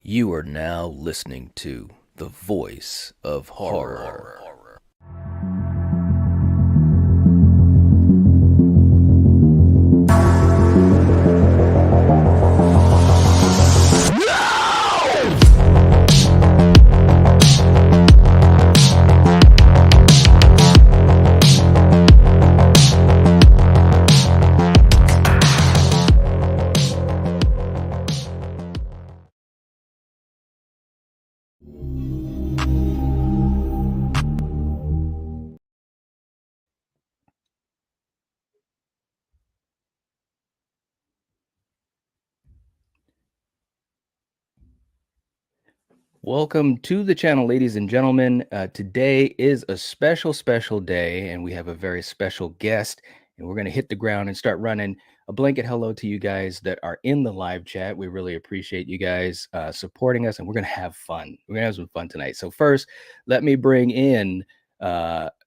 You are now listening to the voice of horror. Welcome to the channel, ladies and gentlemen. Today is a special day, and we have a very special guest, and we're going to hit the ground and start running. A blanket hello to you guys that are in the live chat. We really appreciate you guys supporting us, and we're going to have fun. We're going to have some fun tonight. So first, let me bring in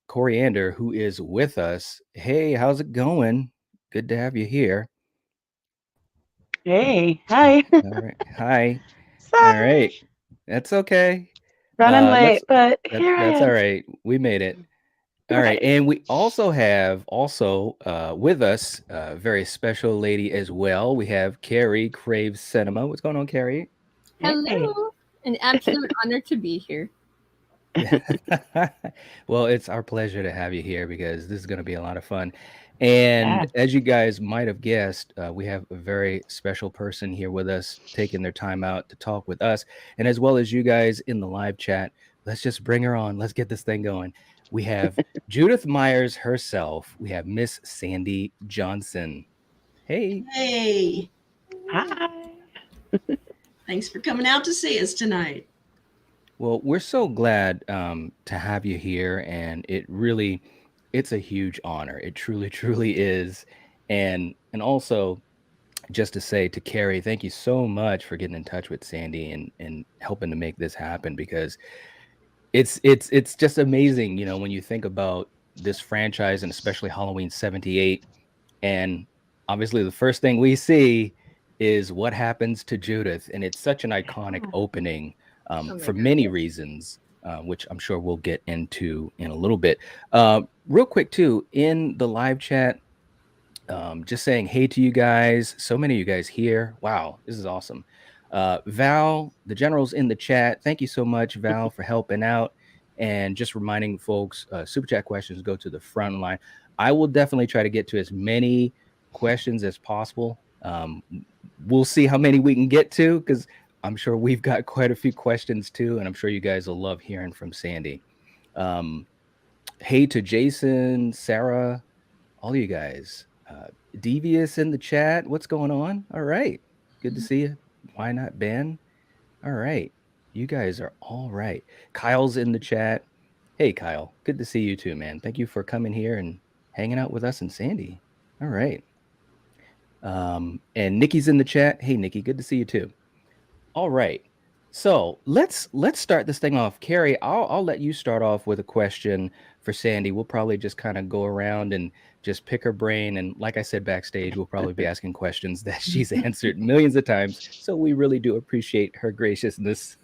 Coriander, who is with us. Hey, how's it going? Good to have you here. Hey, hi. All right. Hi. All right. Sorry. That's okay. Running Let's late, but here I that's all am. right. We made it. All right. Right. And we also have with us a very special lady as well. We have Carrie Craves Cinema. What's going on, Carrie? Hey. Hello. An absolute honor to be here. Well, it's our pleasure to have you here because this is going to be a lot of fun. And Yeah. as you guys might have guessed, we have a very special person here with us, taking their time out to talk with us. And as well as you guys in the live chat, let's just bring her on. Let's get this thing going. We have Judith Myers herself. We have Miss Sandy Johnson. Hey. Hey, Hi. thanks for coming out to see us tonight. Well, we're so glad to have you here, and it's a huge honor. It truly is. And also, just to say to Carrie, thank you so much for getting in touch with Sandy and helping to make this happen because it's just amazing, when you think about this franchise and especially Halloween 78. And obviously the first thing we see is what happens to Judith, and it's such an iconic opening Oh my for god, many yes. reasons, which I'm sure we'll get into in a little bit. Real quick too, in the live chat, just saying hey to you guys. So many of you guys here. Wow, this is awesome. Val, the general's in the chat. Thank you so much, Val, for helping out. And just reminding folks, super chat questions go to the front line. I will definitely try to get to as many questions as possible. We'll see how many we can get to because I'm sure we've got quite a few questions too, and I'm sure you guys will love hearing from Sandy. Um, hey to Jason, Sarah, all you guys. Devious in the chat. What's going on? All right. Good to see you. Why not, Ben? All right. You guys are all right. Kyle's in the chat. Hey, Kyle. Good to see you too, man. Thank you for coming here and hanging out with us and Sandy. All right. And Nikki's in the chat. Hey, Nikki. Good to see you too. All right. So let's start this thing off. Carrie, I'll let you start off with a question for Sandy. We'll probably just kind of go around and just pick her brain. And like I said backstage, we'll probably be asking questions that she's answered millions of times. So we really do appreciate her graciousness.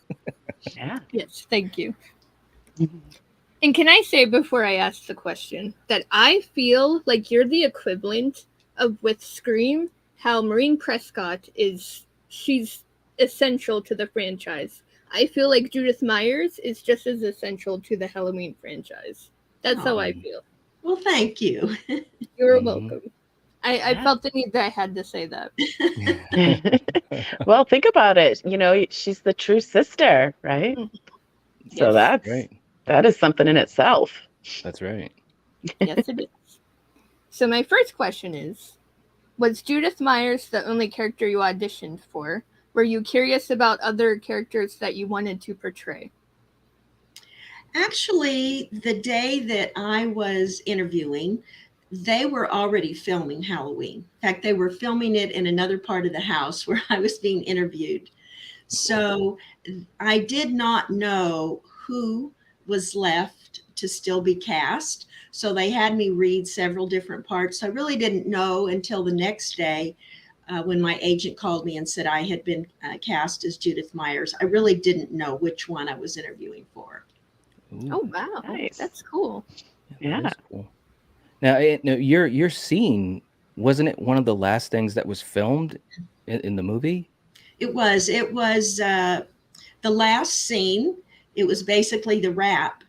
Yeah. Yes, thank you. And can I say before I ask the question that I feel like you're the equivalent of with Scream, how Maureen Prescott she's essential to the franchise. I feel like Judith Myers is just as essential to the Halloween franchise. That's how I feel. Well, thank you. You're Mhm. welcome. I felt the need that I had to say that. Well, think about it. She's the true sister, right? So Yes. that is something in itself. That's right. Yes, it is. So my first question is, was Judith Myers the only character you auditioned for? Were you curious about other characters that you wanted to portray? Actually, the day that I was interviewing, they were already filming Halloween. In fact, they were filming it in another part of the house where I was being interviewed. So I did not know who was left to still be cast. So they had me read several different parts. I really didn't know until the next day when my agent called me and said I had been cast as Judith Myers. I really didn't know which one I was interviewing for. Ooh, Oh wow, Nice. that's cool. yeah, that Yeah. is cool. Now, no, your scene, wasn't it one of the last things that was filmed in the movie? It was the last scene. It was basically the wrap.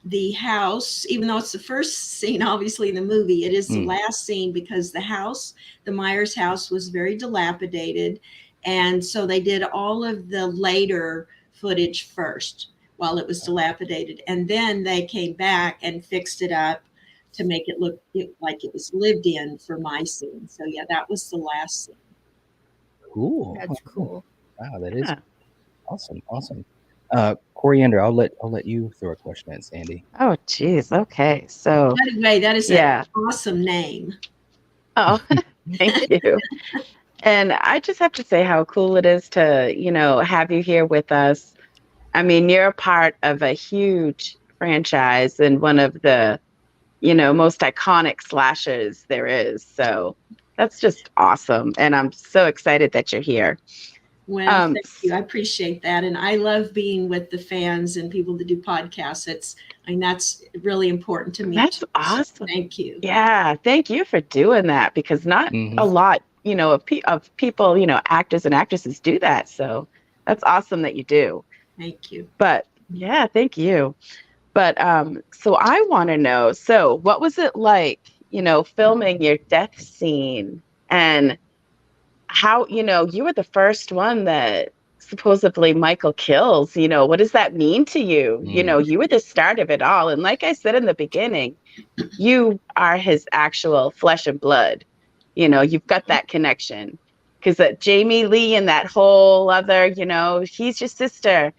The house, even though it's the first scene, obviously in the movie, it is the last scene because the Myers house was very dilapidated. And so they did all of the later footage first while it was dilapidated. And then they came back and fixed it up to make it look like it was lived in for my scene. So yeah, that was the last scene. Cool. That's cool. Wow, that is Yeah. awesome. Awesome. Coriander, I'll let you throw a question at Sandy. Oh, geez. Okay. So, By the way, that is Yeah. an awesome name. oh, thank you. And I just have to say how cool it is to, have you here with us. I mean, you're a part of a huge franchise and one of the, most iconic slashers there is. So that's just awesome. And I'm so excited that you're here. Well, thank you. I appreciate that. And I love being with the fans and people that do podcasts. That's really important to me. That's too. awesome. So thank you. Yeah. Thank you for doing that because not a lot, of people, actors and actresses do that. So that's awesome that you do. Thank you. But yeah, thank you. But so I want to know, so what was it like, filming your death scene and how, you were the first one that supposedly Michael kills, what does that mean to you? You were the start of it all. And like I said in the beginning, you are his actual flesh and blood. You've got that connection because that Jamie Lee and that whole other, he's your sister.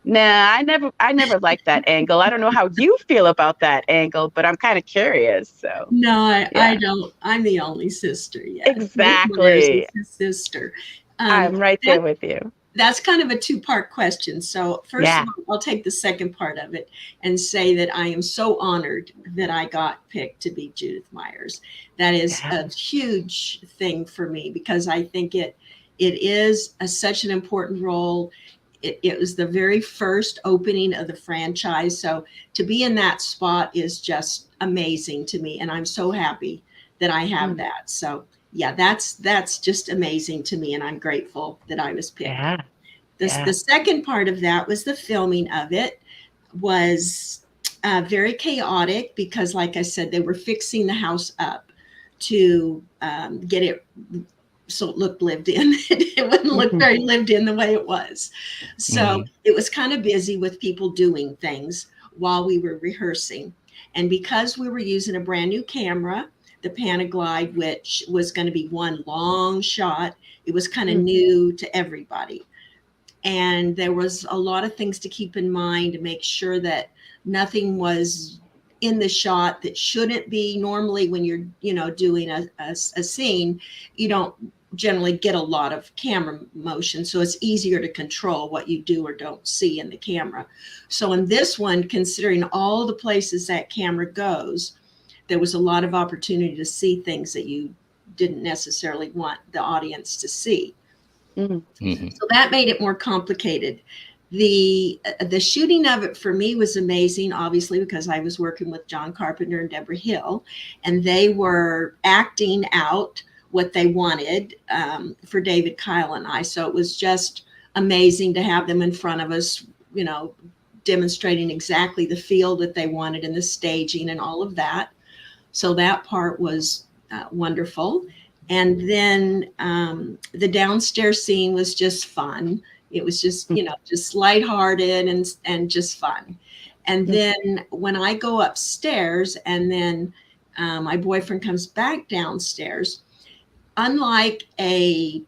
Nah, I never liked that angle. I don't know how you feel about that angle, but I'm kind of curious. So No, I don't. I'm the only sister. Yeah, exactly. His sister. I'm right there with you. That's kind of a two-part question. So first of all, I'll take the second part of it and say that I am so honored that I got picked to be Judith Myers. That is a huge thing for me because I think it is such an important role. It was the very first opening of the franchise. So to be in that spot is just amazing to me. And I'm so happy that I have that. So yeah, that's just amazing to me. And I'm grateful that I was picked. Yeah. The second part of that was the filming of it was very chaotic because like I said, they were fixing the house up to get it so it looked lived in. It wouldn't look very lived in the way it was. So it was kind of busy with people doing things while we were rehearsing. And because we were using a brand new camera, the Panaglide, which was going to be one long shot, it was kind of new to everybody. And there was a lot of things to keep in mind to make sure that nothing was in the shot that shouldn't be. Normally when you're, doing a scene, you don't generally get a lot of camera motion. So it's easier to control what you do or don't see in the camera. So in this one, considering all the places that camera goes, there was a lot of opportunity to see things that you didn't necessarily want the audience to see. So that made it more complicated. The shooting of it for me was amazing, obviously, because I was working with John Carpenter and Deborah Hill, and they were acting out what they wanted for David, Kyle, and I. So it was just amazing to have them in front of us, demonstrating exactly the feel that they wanted and the staging and all of that. So that part was wonderful. And then the downstairs scene was just fun. It was just, just lighthearted and just fun. And then when I go upstairs and then my boyfriend comes back downstairs, unlike a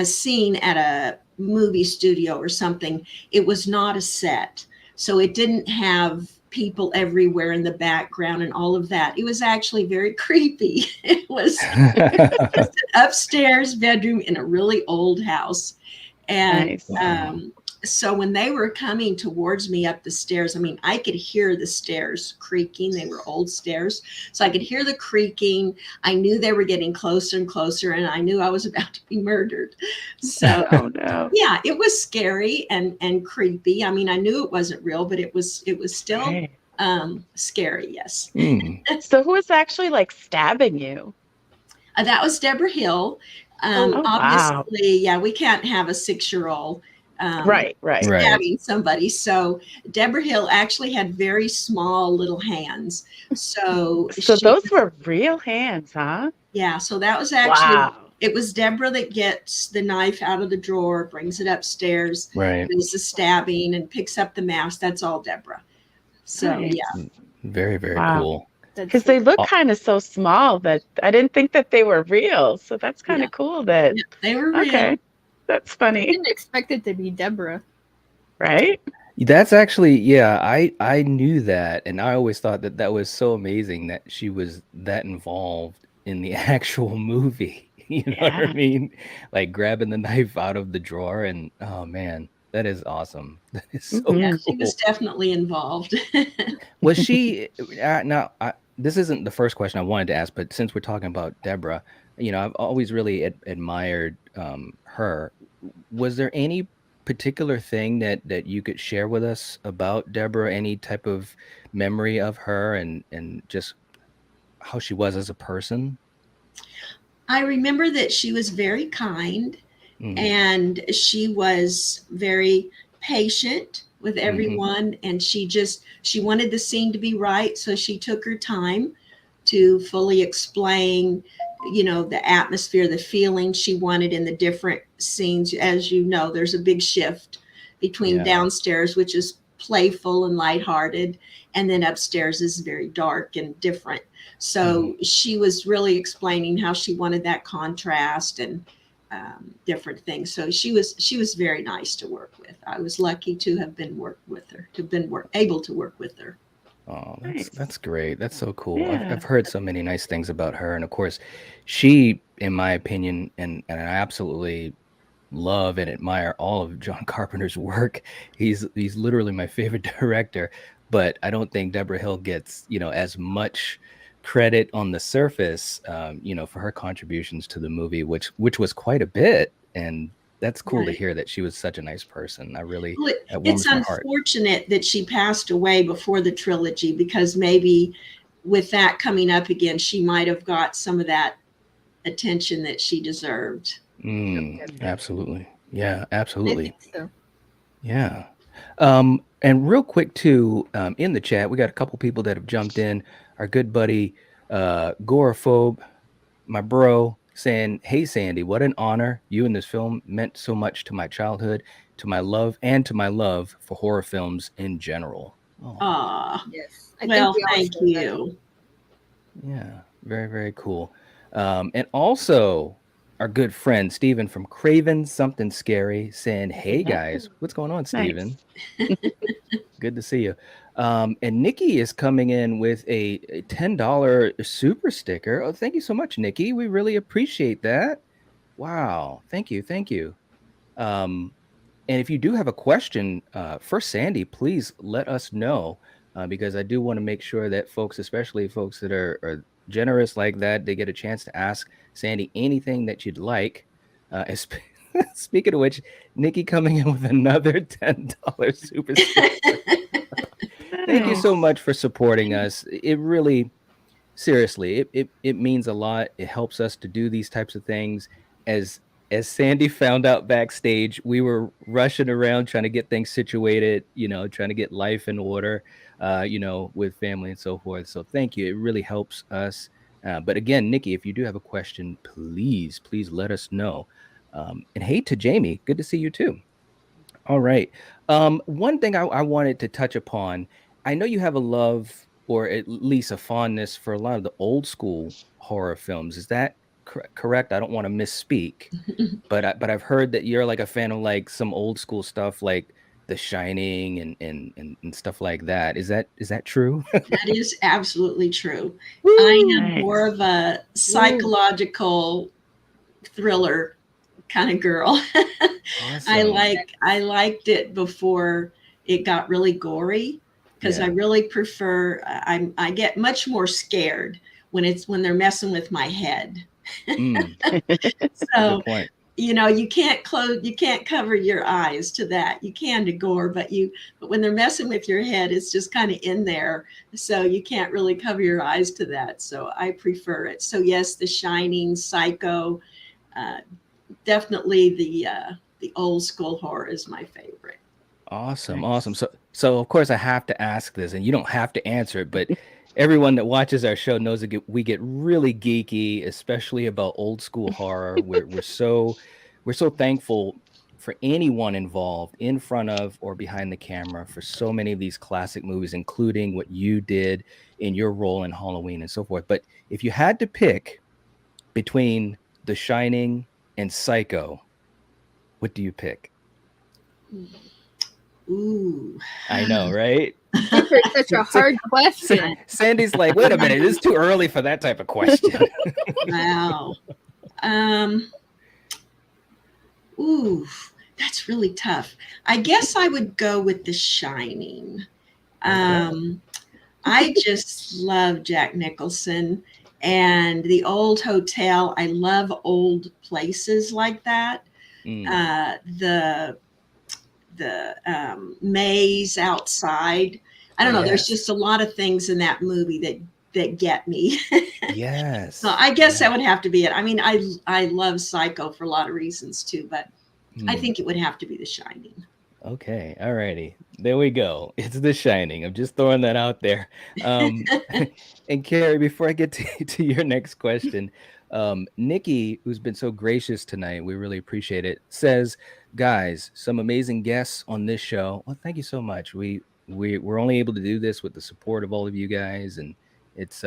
scene at a movie studio or something, it was not a set. So it didn't have people everywhere in the background and all of that. It was actually very creepy. It was just an upstairs bedroom in a really old house. And so when they were coming towards me up the stairs, I mean, I could hear the stairs creaking. They were old stairs. So I could hear the creaking. I knew they were getting closer and closer, and I knew I was about to be murdered. So Oh no. yeah, it was scary and creepy. I mean, I knew it wasn't real, but it was still Right. scary. Yes. Mm. So who was actually like stabbing you? That was Deborah Hill. Oh, wow. Obviously, yeah, we can't have a 6-year-old Right. Right. stabbing somebody. So Deborah Hill actually had very small little hands. So So those were real hands, huh? yeah, so that was actually, Wow. it was Deborah that gets the knife out of the drawer, brings it upstairs, Right. does the stabbing and picks up the mask. That's all Deborah. So Nice. yeah. Very, very Wow. cool. Because they look Oh. kind of so small that I didn't think that they were real. So that's kind of Yeah. cool that, Yeah, they were real. okay, that's I funny, didn't expect it to be Deborah. right? That's actually, yeah, I knew that, and I always thought that that was so amazing that she was that involved in the actual movie. You know what I Yeah. mean? Like grabbing the knife out of the drawer, and oh man, that is awesome. That is so Mhm. Yeah, she was cool. definitely involved. Was she now? This isn't the first question I wanted to ask, but since we're talking about Deborah, you know, I've always really admired her. Was there any particular thing that you could share with us about Deborah? Any type of memory of her and just how she was as a person? I remember that she was very kind Mhm. and she was very patient with Mhm. everyone, and she wanted the scene to be right, so she took her time to fully explain, you know, the atmosphere, the feeling she wanted in the different scenes. As you know, there's a big shift between Yeah. downstairs, which is playful and lighthearted, and then upstairs is very dark and different. So she was really explaining how she wanted that contrast and different things. So she was very nice to work with. I was lucky to have been able to work with her. Oh, Nice. that's great. That's so cool. I've Yeah. heard so many nice things about her, and of course, she, in my opinion, and I absolutely love and admire all of John Carpenter's work. He's literally my favorite director, but I don't think Deborah Hill gets, you know, as much credit on the surface, you know, for her contributions to the movie, which was quite a bit, and that's cool to Right. hear that she was such a nice person. I really, Well, that it's warms my heart. unfortunate that she passed away before the trilogy, because maybe with that coming up again, she might have got some of that attention that she deserved. Absolutely. Yeah, I absolutely. think so. Yeah. And real quick too, in the chat, we got a couple people that have jumped in. Our good buddy, Goraphobe, my bro, saying, "Hey Sandy, what an honor. You and this film meant so much to my childhood, to my love, and to my love for horror films in general." Oh, Ah, Yes. I well, think we all thank share that. you. yeah, very, very cool. And also our good friend Steven from Craven Something Scary saying, "Hey Yeah. guys, what's going on, Steven? Nice. Good to see you." And Nikki is coming in with a $10 super sticker. Oh, thank you so much, Nikki. We really appreciate that. Wow. Thank you. Thank you. And if you do have a question for Sandy, please let us know, because I do want to make sure that folks, especially folks that are generous like that, they get a chance to ask Sandy anything that you'd like. Speaking of which, Nikki coming in with another $10 super sticker. Thank you so much for supporting us. It really, seriously, it means a lot. It helps us to do these types of things. As Sandy found out backstage, we were rushing around trying to get things situated, you know, trying to get life in order, you know, with family and so forth. So thank you. It really helps us. But again, Nikki, if you do have a question, please let us know. And hey to Jamie, good to see you too. All right. One thing I wanted to touch upon, I know you have a love or at least a fondness for a lot of the old school horror films. Is that correct? I don't want to misspeak, but I've heard that you're like a fan of like some old school stuff like The Shining and stuff like that. Is that true? That is absolutely true. Woo! I am Nice. more of a psychological thriller kind of girl. Awesome. I liked it before it got really gory, because I really prefer, I get much more scared when they're messing with my head. So, good point. you can't cover your eyes to that. You can to gore, but when they're messing with your head, it's just kind of in there. So you can't really cover your eyes to that. So I prefer it. So yes, The Shining, Psycho, definitely the old school horror is my favorite. Awesome. Nice. Awesome. So of course I have to ask this, and you don't have to answer it, but everyone that watches our show knows that we get really geeky, especially about old school horror. We're so thankful for anyone involved in front of or behind the camera for so many of these classic movies, including what you did in your role in Halloween and so forth. But if you had to pick between The Shining and Psycho, what do you pick? Ooh. I know, right? Such a hard question. Sandy's like, wait a minute, it's too early for that type of question. Wow. Ooh, that's really tough. I guess I would go with The Shining. I just love Jack Nicholson and the old hotel. I love old places like that. The maze outside. I don't know. There's just a lot of things in that movie that get me. Yes. So I guess that would have to be it. I mean, I love Psycho for a lot of reasons too, but I think it would have to be The Shining. Okay. All righty. There we go. It's The Shining. I'm just throwing that out there. And Carrie, before I get to your next question, Nikki, who's been so gracious tonight, we really appreciate it, says, guys, some amazing guests on this show. Well, thank you so much. We're only able to do this with the support of all of you guys, and it's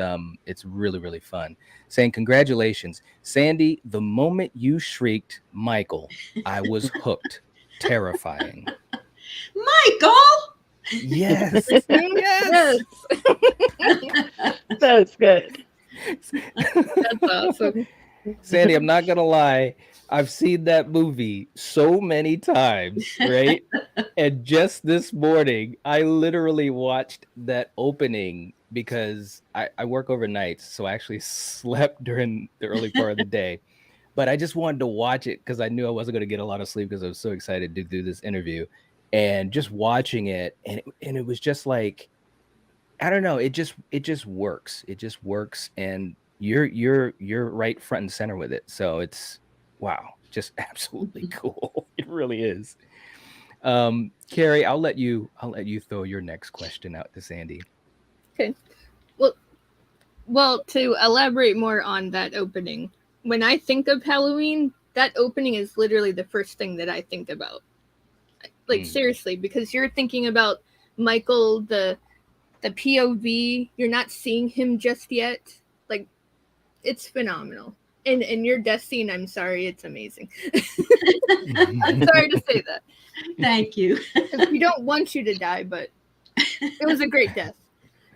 really, really fun. Saying congratulations. Sandy, the moment you shrieked Michael, I was hooked. Terrifying. Michael! Yes. Yes. That's good. That's awesome. Sandy, I'm not gonna lie, I've seen that movie so many times, right? And just this morning, I literally watched that opening because I work overnight, so I actually slept during the early part of the day. But I just wanted to watch it because I knew I wasn't going to get a lot of sleep because I was so excited to do this interview. And just watching it, and it was just like, I don't know, it just works. It just works, and you're right front and center with it. So it's wow, just absolutely cool. It really is. Carrie, I'll let you throw your next question out to Sandy. Okay. Well, to elaborate more on that opening, when I think of Halloween, that opening is literally the first thing that I think about. Like seriously, because you're thinking about Michael, the POV, you're not seeing him just yet. Like, it's phenomenal. And your death scene, I'm sorry, it's amazing. I'm sorry to say that. Thank you. We don't want you to die, but it was a great death.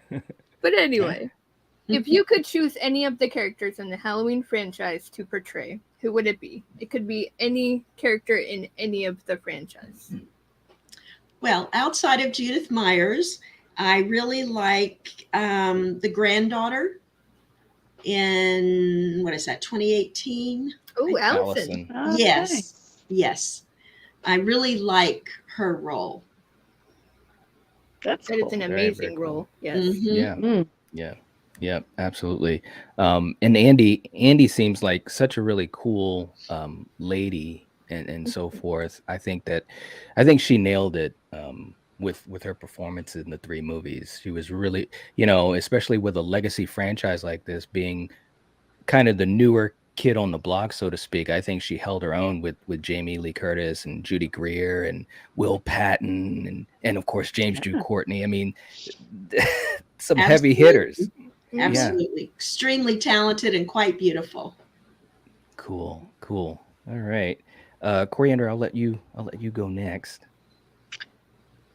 But anyway, if you could choose any of the characters in the Halloween franchise to portray, who would it be? It could be any character in any of the franchise. Well, outside of Judith Myers, I really like the granddaughter in, what is that, 2018? Oh, Allison. Oh, Yes. nice. Yes. I really like her role. That's That cool. is an Very, amazing very cool. role. Yes. Mhm. Yeah, absolutely. And Andy seems like such a really cool lady and so forth. I think she nailed it with her performance in the 3 movies. She was really, especially with a legacy franchise like this, being kind of the newer kid on the block, so to speak. I think she held her own with Jamie Lee Curtis and Judy Greer and Will Patton and of course James Drew Courtney. I mean, some heavy hitters. Absolutely. Yeah. Extremely talented and quite beautiful. Cool. All right. Coriander, I'll let you go next.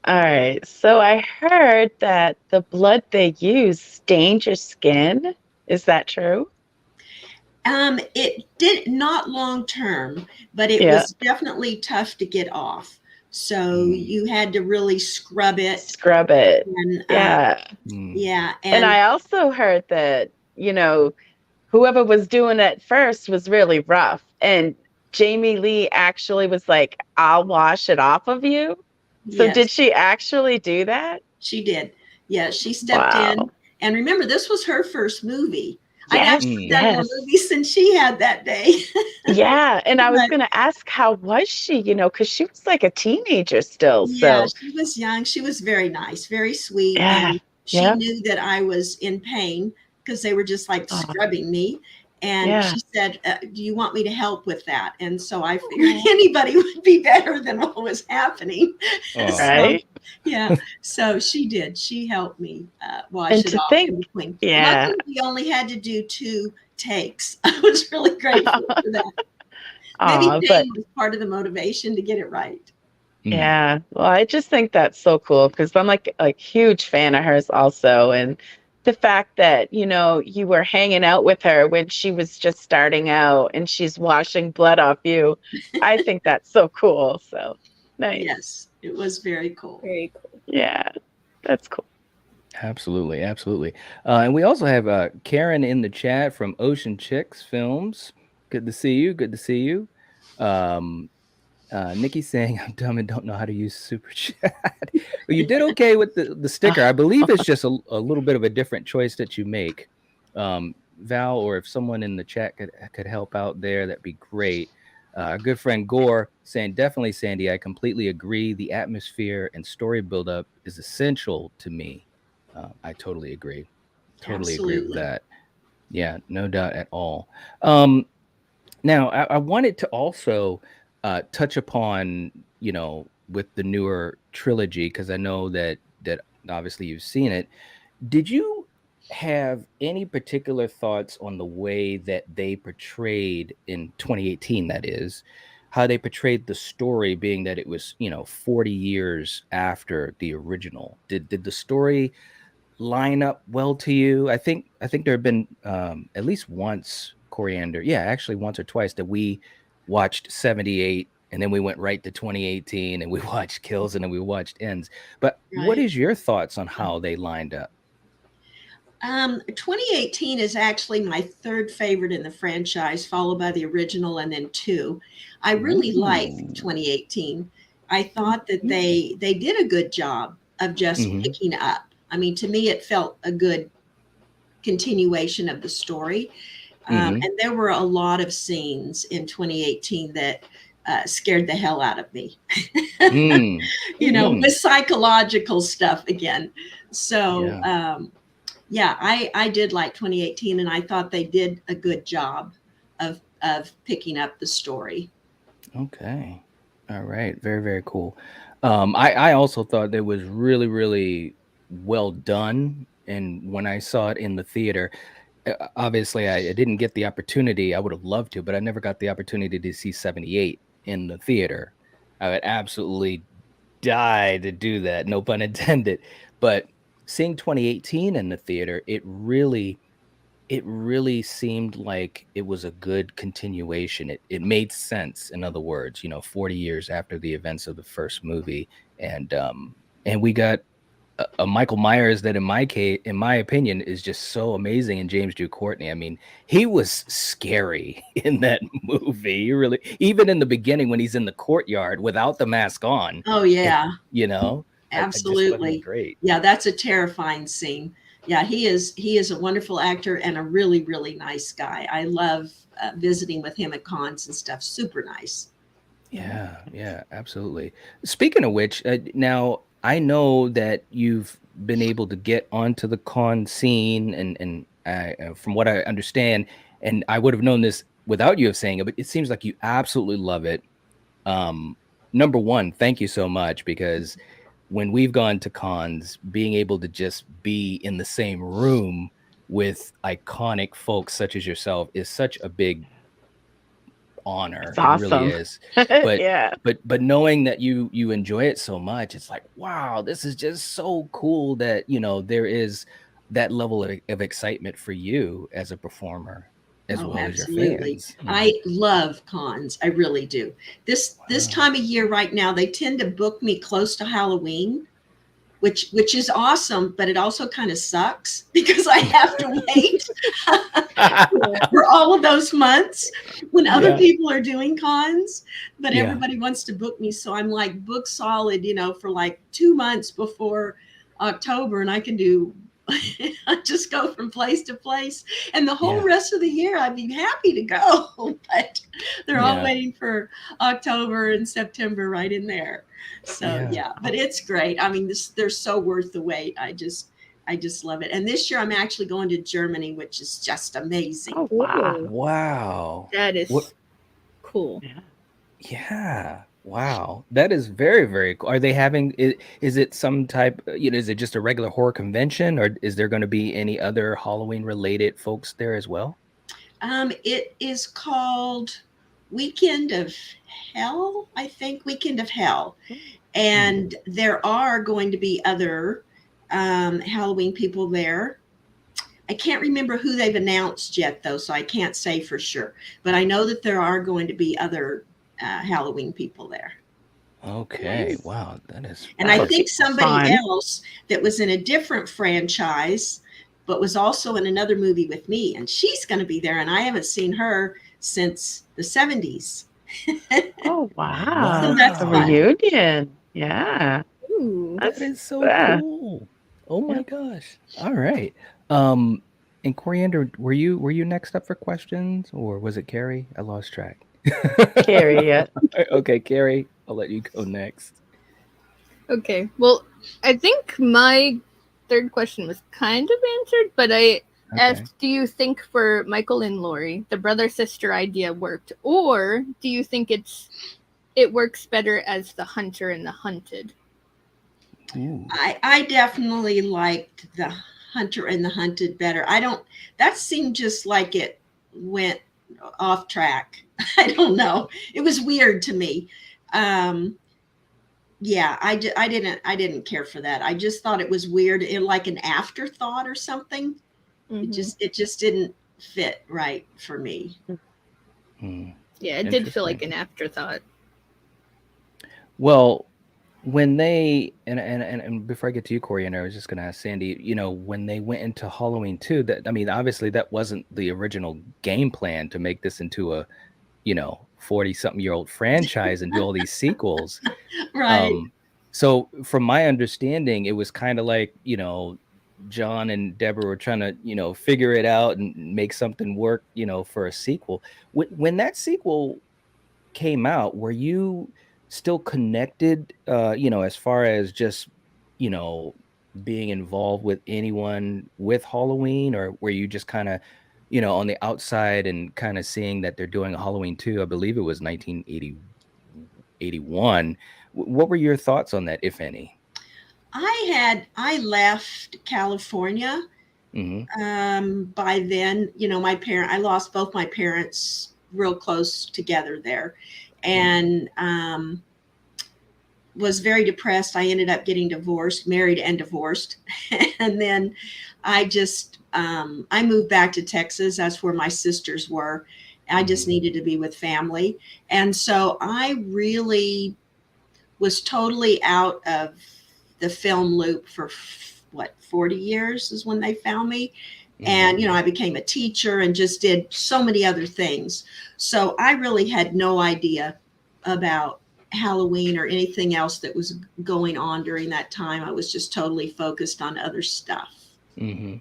All right. So I heard that the blood they use stains your skin. Is that true? It did not long term, but it was definitely tough to get off. So you had to really scrub it. Scrub it. And, yeah. Yeah. And I also heard that, whoever was doing it first was really rough. And Jamie Lee actually was like, I'll wash it off of you. So yes, did she actually do that? she did. Yeah, she stepped in. And remember, this was her first movie. I'd actually done more movies than she had that day. Yeah. And I was going to ask, how was she, because she was like a teenager still. Yeah, So she was young. She was very nice, very sweet. Yeah. And she knew that I was in pain because they were just like scrubbing me. And she said, do you want me to help with that? And so I figured anybody would be better than what was happening. Right. So she did. She helped me wash it off in between. Yeah. Luckily, we only had to do 2 takes. I was really grateful for that. Maybe pain was part of the motivation to get it right. Yeah. Well, I just think that's so cool because I'm like a huge fan of hers also. And the fact that, you were hanging out with her when she was just starting out and she's washing blood off you. I think that's so cool. So nice. Yes, it was very cool. Very cool. Yeah, that's cool. Absolutely. Absolutely. And we also have Karen in the chat from Ocean Chicks Films. Good to see you. Good to see you. Nikki saying, I'm dumb and don't know how to use Super Chat. Well, you did okay with the sticker. I believe it's just a little bit of a different choice that you make. Val, or if someone in the chat could help out there, that'd be great. Our good friend Gore saying, definitely, Sandy, I completely agree. The atmosphere and story buildup is essential to me. I totally agree. Totally agree with that. Yeah, no doubt at all. Now, I wanted to also touch upon, with the newer trilogy, because I know that obviously you've seen it. Did you have any particular thoughts on the way that they portrayed in 2018, that is, how they portrayed the story, being that it was, 40 years after the original? Did the story line up well to you? I think there have been at least once, Coriander, actually once or twice, that we watched 78 and then we went right to 2018 and we watched Kills and then we watched Ends. But what is your thoughts on how they lined up? 2018 is actually my 3rd favorite in the franchise, followed by the original and then 2. I really liked 2018. I thought that they did a good job of just picking up. I mean, to me, it felt a good continuation of the story. And there were a lot of scenes in 2018 that scared the hell out of me, with psychological stuff again. So, I did like 2018, and I thought they did a good job of picking up the story. Okay. All right. Very, very cool. I also thought that was really, really well done. And when I saw it in the theater, obviously I didn't get the opportunity. I would have loved to, but I never got the opportunity to see 78 in the theater. I would absolutely die to do that. No pun intended. But seeing 2018 in the theater, it really seemed like it was a good continuation. It made sense. In other words, 40 years after the events of the first movie, and we got a Michael Myers that, in my opinion, is just so amazing. And James Drew Courtney, I mean, he was scary in that movie. He really, even in the beginning when he's in the courtyard without the mask on. Oh yeah, absolutely great. Yeah, that's a terrifying scene. Yeah, he is a wonderful actor and a really, really nice guy. I love visiting with him at cons and stuff. Super nice. Yeah, absolutely. Speaking of which, now I know that you've been able to get onto the con scene, and from what I understand, and I would have known this without you saying it, but it seems like you absolutely love it. Number one, thank you so much, because when we've gone to cons, being able to just be in the same room with iconic folks such as yourself is such a big honor. It's awesome. It really is. But but knowing that you enjoy it so much, it's like, wow, this is just so cool that there is that level of excitement for you as a performer. as Oh, well as your absolutely. fans. I love cons. I really do. This Wow. time of year right now, they tend to book me close to Halloween, which is awesome, but it also kind of sucks because I have to wait for all of those months when other Yeah. people are doing cons, but Yeah. everybody wants to book me. So I'm like book solid, for like 2 months before October, and I can do I just go from place to place, and the whole Yeah. rest of the year I'd be happy to go, but they're all Yeah. waiting for October and September right in there. So Yeah. but it's great. I mean, they're so worth the wait. I just love it. And this year I'm actually going to Germany, which is just amazing. Oh, wow. Wow. That is What? cool. Yeah. Wow. That is very, very cool. Are they having, is it some type, is it just a regular horror convention, or is there going to be any other Halloween related folks there as well? It is called Weekend of Hell, I think, Weekend of Hell. And there are going to be other Halloween people there. I can't remember who they've announced yet, though, so I can't say for sure. But I know that there are going to be other Halloween people there. Okay. Nice. Wow. That is. And I would think be somebody fun. else that was in a different franchise, but was also in another movie with me, and she's going to be there. And I haven't seen her since the 70s. Oh, wow. Wow. So that's A fun. reunion. Yeah. Ooh. That is so yeah. cool. Oh my Yeah. gosh. All right. And Coriander, were you next up for questions, or was it Carrie? I lost track. Carrie, yeah. Okay, Carrie, I'll let you go next. Okay. Well, I think my third question was kind of answered, but I asked, do you think for Michael and Lori, the brother-sister idea worked, or do you think it works better as the hunter and the hunted? Ooh. I definitely liked the hunter and the hunted better. That seemed just like it went off track. I don't know. It was weird to me. I didn't care for that. I just thought it was weird, like an afterthought or something. Mm-hmm. It just didn't fit right for me. Yeah, it did feel like an afterthought. Well, when they and before I get to you, Coriander, I was just gonna ask Sandy, when they went into Halloween 2, that, I mean, obviously that wasn't the original game plan to make this into a 40-something-year-old franchise and do all these sequels. Right. So from my understanding, it was kind of like, John and Deborah were trying to, figure it out and make something work, for a sequel. When that sequel came out, were you still connected, as far as just, being involved with anyone with Halloween, or were you just kind of, on the outside and kind of seeing that they're doing a Halloween 2? I believe it was 1981. What were your thoughts on that, if any? I left California. By then, I lost both my parents real close together there, and was very depressed. I ended up getting divorced, married and divorced. And then I just, I moved back to Texas. That's where my sisters were. I just needed to be with family. And so I really was totally out of the film loop for 40 years is when they found me. And, I became a teacher and just did so many other things. So I really had no idea about Halloween or anything else that was going on during that time. I was just totally focused on other stuff. And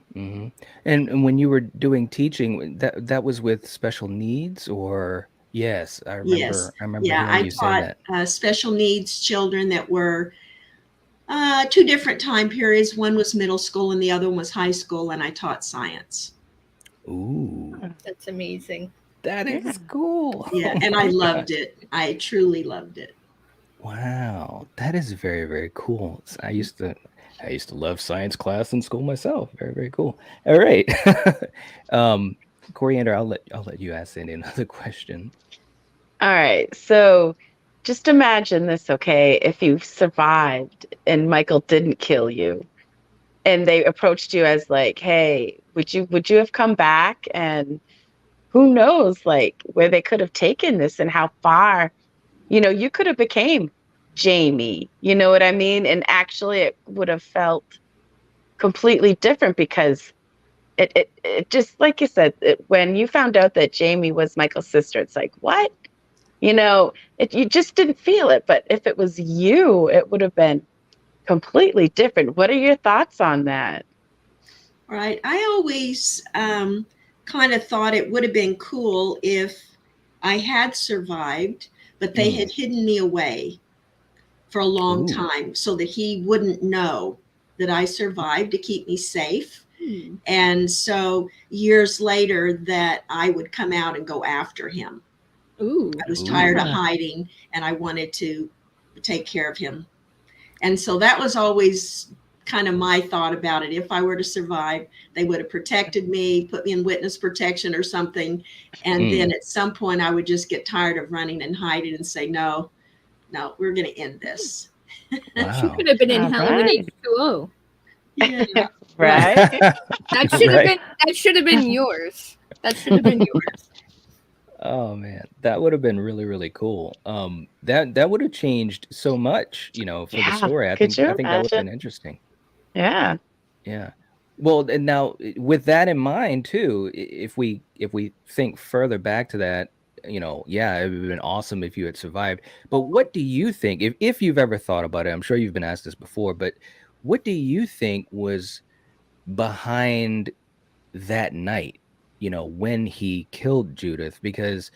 when you were doing teaching, that was with special needs, or? Yes, I remember. Yes. I remember Yeah, hearing I you say taught special needs children that were 2 different time periods. One was middle school and the other one was high school, and I taught science. Ooh, That's amazing. that is cool. Yeah, and I loved it. I truly loved it. Wow, that is very, very cool. I used to love science class in school myself. Very, very cool. All right. Coriander, I'll let you ask Sandy another question. All right. So just imagine this, okay? If you survived and Michael didn't kill you, and they approached you as like, hey, would you have come back, and who knows, like, where they could have taken this and how far, you could have became Jamie, you know what I mean? And actually it would have felt completely different because it just, like you said, when you found out that Jamie was Michael's sister, it's like, what? You just didn't feel it. But if it was you, it would have been completely different. What are your thoughts on that? Right. I always kind of thought it would have been cool if I had survived, but they had hidden me away for a long time so that he wouldn't know that I survived, to keep me safe. And so years later that I would come out and go after him. I was tired of hiding and I wanted to take care of him. And so that was always kind of my thought about it. If I were to survive, they would have protected me, put me in witness protection or something. And then at some point I would just get tired of running and hiding and say, no, we're going to end this. Wow. She could have been in Halloween H2O. Yeah. Right. That should have been yours. That should have been yours. Oh man, that would have been really, really cool. That would have changed so much, for the story. I think that would have been interesting. Yeah. Yeah. Well, and now with that in mind too, if we think further back to that, it would have been awesome if you had survived. But what do you think, if you've ever thought about it? I'm sure you've been asked this before, but what do you think was behind that night, when he killed Judith? Because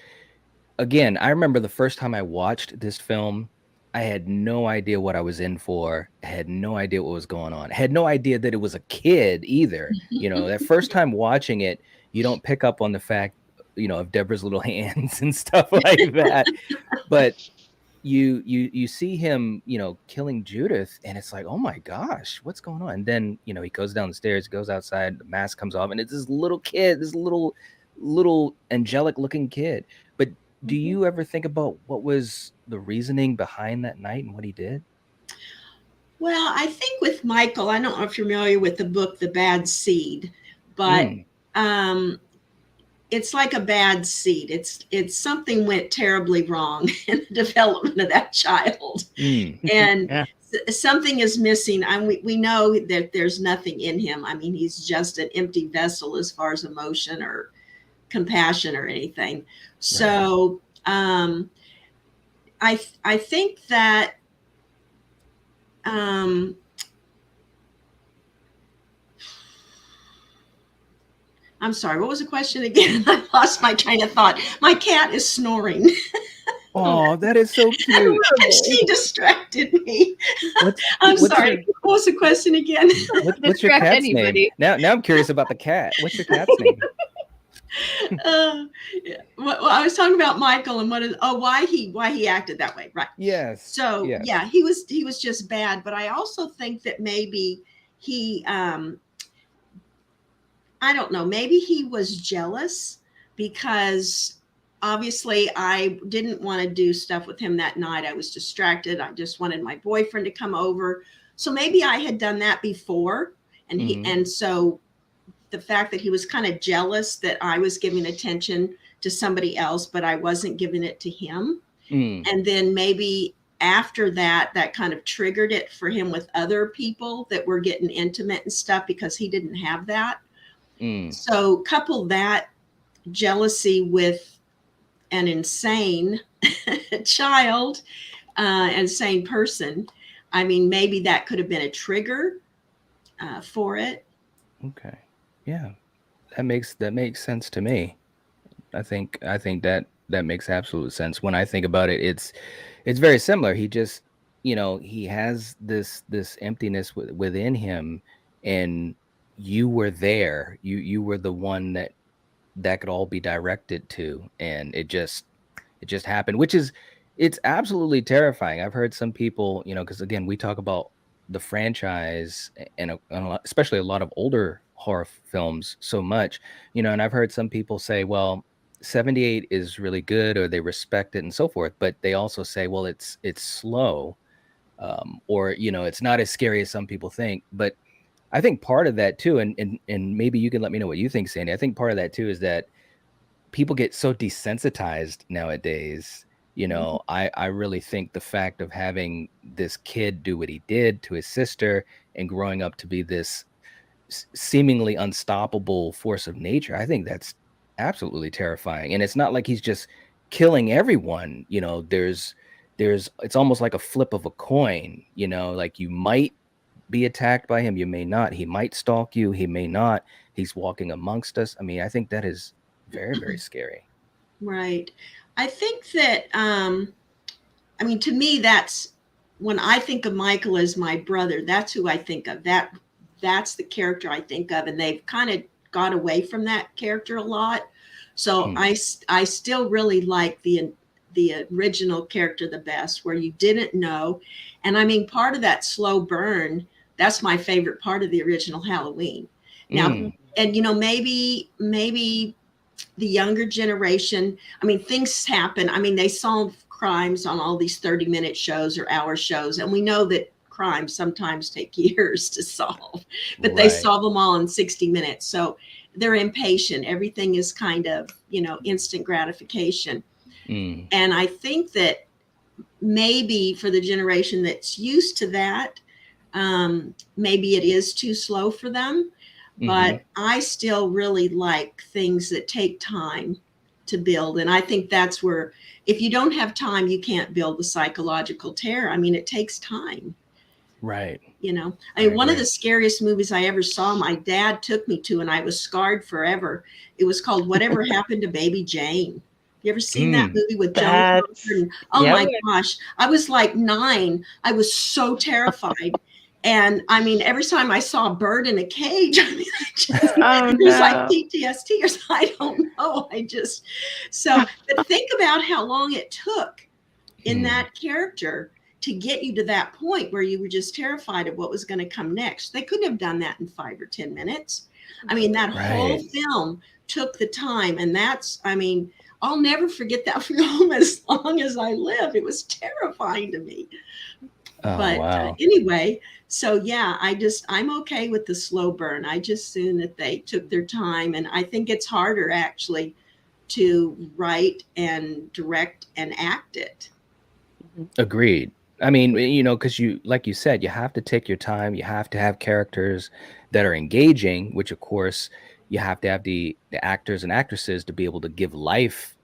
again, I remember the first time I watched this film, I had no idea what I was in for. I had no idea what was going on. I had no idea that it was a kid either. That first time watching it, you don't pick up on the fact, of Deborah's little hands and stuff like that. But you see him, killing Judith, and it's like, oh my gosh, what's going on? And then, he goes down the stairs, goes outside, the mask comes off, and it's this little kid, this little angelic looking kid. But do you ever think about what was the reasoning behind that night and what he did? Well, I think with Michael, I don't know if you're familiar with the book, The Bad Seed, but it's like a bad seed. It's something went terribly wrong in the development of that child. And something is missing. We know that there's nothing in him. I mean, he's just an empty vessel as far as emotion or compassion or anything. So I think that I'm sorry, what was the question again? I lost my train of thought. My cat is snoring. Oh, that is so cute. She distracted me. I'm sorry. What was the question again? What's your cat's name? Now I'm curious about the cat. What's your cat's name? Well, I was talking about Michael and why he acted that way, right? Yes. So yeah, he was just bad, but I also think that maybe he I don't know, maybe he was jealous because obviously I didn't want to do stuff with him that night. I was distracted. I just wanted my boyfriend to come over. So maybe I had done that before, and so the fact that he was kind of jealous that I was giving attention to somebody else, but I wasn't giving it to him. And then maybe after that kind of triggered it for him with other people that were getting intimate and stuff because he didn't have that. So couple that jealousy with an insane child, insane person. I mean, maybe that could have been a trigger for it. Okay. Yeah, that makes sense to me. I think that makes absolute sense. When I think about it, it's very similar. He just, he has this emptiness within him, and you were there. You were the one that could all be directed to, and it just happened, which is, it's absolutely terrifying. I've heard some people, because again, we talk about the franchise and especially a lot of older horror films so much, and I've heard some people say, well, 78 is really good, or they respect it and so forth, but they also say, well, it's slow, or it's not as scary as some people think. But I think part of that too, and maybe you can let me know what you think, Sandy. I think part of that too is that people get so desensitized nowadays. You know, I really think the fact of having this kid do what he did to his sister and growing up to be this seemingly unstoppable force of nature, I think that's absolutely terrifying. And it's not like he's just killing everyone. You know, there's it's almost like a flip of a coin. You know, like you might be attacked by him, you may not. He might stalk you, he may not. He's walking amongst us. I mean, I think that is very, very scary. Right. I think that, I mean, to me, that's when I think of Michael as my brother, that's who I think of. That's the character I think of. And they've kind of got away from that character a lot. So I still really like the original character the best, where you didn't know. And I mean, part of that slow burn, that's my favorite part of the original Halloween. Now, and you know, maybe the younger generation, I mean, things happen. I mean, they solve crimes on all these 30-minute shows or hour shows. And we know that crimes sometimes take years to solve, but they solve them all in 60 minutes. So they're impatient. Everything is kind of, you know, instant gratification. And I think that maybe for the generation that's used to that, maybe it is too slow for them. But I still really like things that take time to build. And I think that's where, if you don't have time, you can't build the psychological terror. I mean, it takes time. Right. You know, I mean, one of the scariest movies I ever saw, my dad took me to, and I was scarred forever. It was called Whatever Happened to Baby Jane. You ever seen that movie with Joan Crawford? Oh my gosh. I was like 9. I was so terrified. And I mean, every time I saw a bird in a cage, I mean, it was like PTSD or something. I don't know. But think about how long it took in that character to get you to that point where you were just terrified of what was going to come next. They couldn't have done that in 5 or 10 minutes. I mean, that whole film took the time. And that's, I mean, I'll never forget that film as long as I live. It was terrifying to me. Anyway, so yeah, I'm okay with the slow burn. I just assume that they took their time. And I think it's harder actually to write and direct and act it. Agreed. I mean, you know, because you, like you said, you have to take your time. You have to have characters that are engaging, which of course you have to have the actors and actresses to be able to give life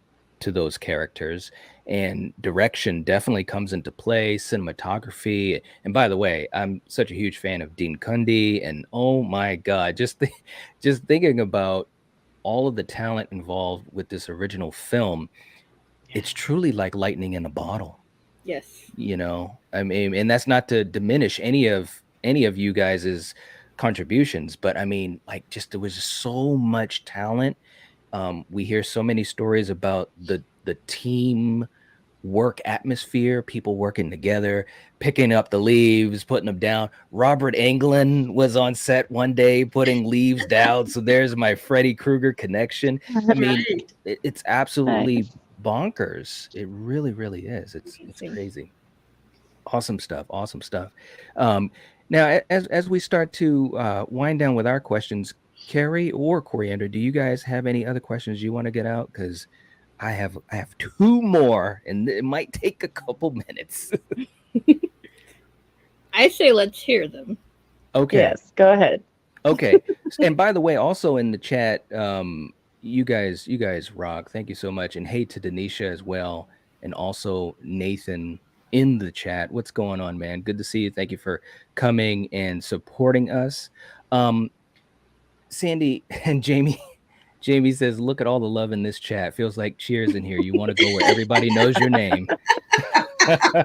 to those characters. And direction definitely comes into play, cinematography. And by the way, I'm such a huge fan of Dean Cundey, and oh my God, just thinking about all of the talent involved with this original film, it's truly like lightning in a bottle. Yes. You know, I mean, and that's not to diminish any of you guys's contributions, but I mean, like, just there was so much talent. We hear so many stories about the team work atmosphere, people working together, picking up the leaves, putting them down. Robert Englund was on set one day putting leaves down. So there's my Freddy Krueger connection. I mean, it's absolutely bonkers. It really, really is. It's crazy. Awesome stuff. Awesome stuff. Now, as we start to wind down with our questions, Carrie or Coriander, do you guys have any other questions you want to get out? Because I have 2 more, and it might take a couple minutes. I say let's hear them. Okay. Yes, go ahead. Okay. And by the way, also in the chat, you guys rock. Thank you so much. And hey to Denisha as well. And also Nathan in the chat. What's going on, man? Good to see you. Thank you for coming and supporting us. Sandy and Jamie says, look at all the love in this chat. Feels like Cheers in here. You want to go where everybody knows your name.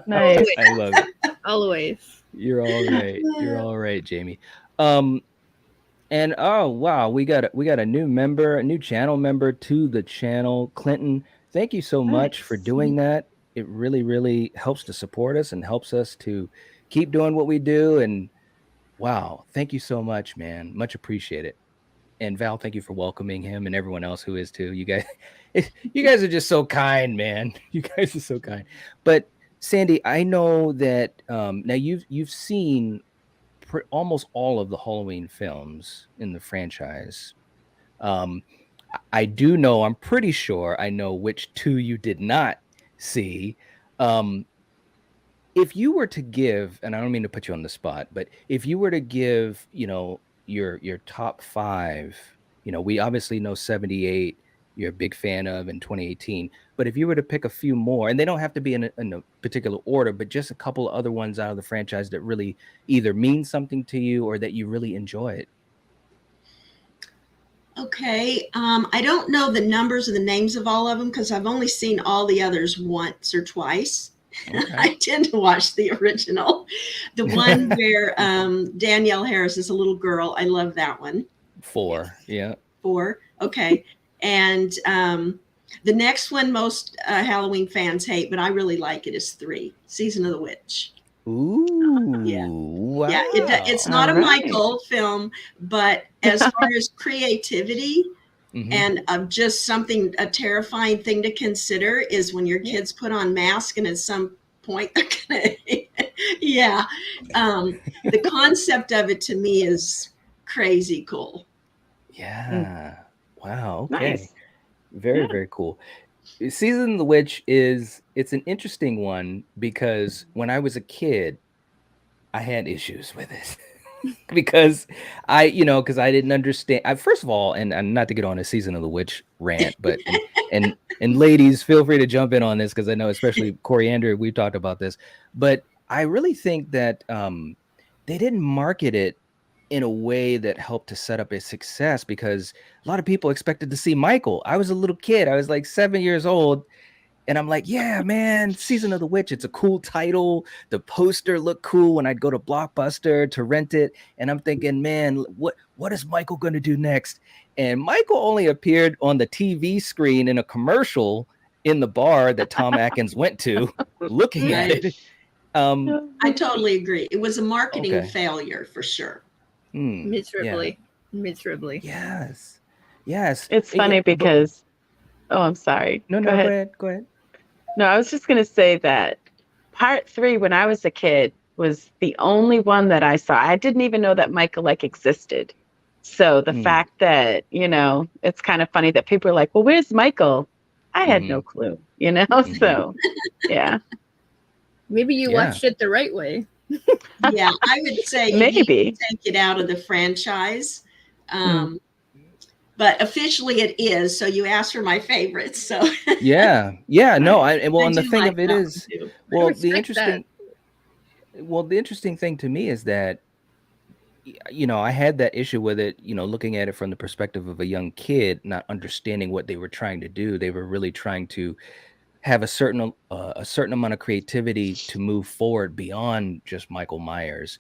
Nice. I love it. Always. You're all right. You're all right, Jamie. And oh wow, we got a new member, a new channel member to the channel. Clinton, thank you so much for doing that. It really, really helps to support us and helps us to keep doing what we do. And wow, thank you so much, man. Much appreciated. And Val, thank you for welcoming him and everyone else who is too. You guys are just so kind, man. You guys are so kind. But Sandy, I know that now you've seen almost all of the Halloween films in the franchise. I do know, I'm pretty sure I know which two you did not see. If you were to give, and I don't mean to put you on the spot, but if you were to give, your top five, we obviously know 78, you're a big fan of in 2018, but if you were to pick a few more, and they don't have to be in a particular order, but just a couple of other ones out of the franchise that really either mean something to you or that you really enjoyed. Okay. I don't know the numbers or the names of all of them because I've only seen all the others once or twice. Okay. I tend to watch the original. The one where Danielle Harris is a little girl. I love that one. 4, yeah. 4. Okay. And the next one most Halloween fans hate, but I really like it, is 3, Season of the Witch. Ooh, Yeah. wow. Yeah, it's not All a right. Michael film, but as far as creativity Mhm. and of just something, a terrifying thing to consider is when your kids put on masks and at some point they're gonna, yeah. The concept of it to me is crazy cool. Yeah. Wow. Okay. Nice. Very, Yeah. very cool. Season of the Witch it's an interesting one because when I was a kid, I had issues with it. Because because I didn't understand. First of all, and not to get on a Season of the Witch rant, but and ladies, feel free to jump in on this because I know, especially Coriander, we've talked about this, but I really think that they didn't market it in a way that helped to set up a success because a lot of people expected to see Michael. I was a little kid. I was like 7 years old. And I'm like, yeah, man, Season of the Witch. It's a cool title. The poster looked cool when I'd go to Blockbuster to rent it. And I'm thinking, man, what is Michael going to do next? And Michael only appeared on the TV screen in a commercial in the bar that Tom Atkins went to, looking at Right. it. I totally agree. It was a marketing Okay. failure for sure. Yeah. Miserably. Yes. Yes. It's funny because, oh, I'm sorry. No, Go ahead. Go ahead. No, I was just going to say that part 3, when I was a kid, was the only one that I saw. I didn't even know that Michael existed. So the fact that, it's kind of funny that people are like, well, where's Michael? I had no clue, So, yeah. Maybe you Yeah. watched it the right way. Yeah, I would say you need Maybe. to take it out of the franchise. But officially it is. So you asked for my favorites. So Yeah. No, and the do thing like of it that is, one too. well, respect the interesting thing to me is that I had that issue with it, looking at it from the perspective of a young kid, not understanding what they were trying to do. They were really trying to have a certain amount of creativity to move forward beyond just Michael Myers.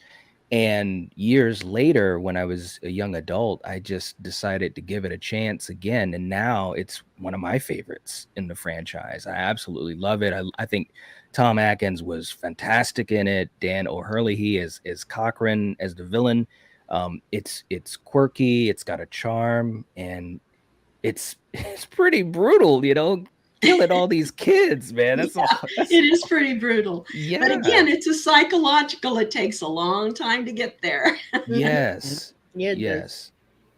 And years later, when I was a young adult, I just decided to give it a chance again. And now it's one of my favorites in the franchise. I absolutely love it. I think Tom Atkins was fantastic in it. Dan O'Hurley is Cochran as the villain. It's quirky. It's got a charm, and it's pretty brutal. Killing all these kids, man. That's Yeah, all. it is pretty brutal. Yeah. But again, it's a psychological. It takes a long time to get there. Yes. Yeah, it does.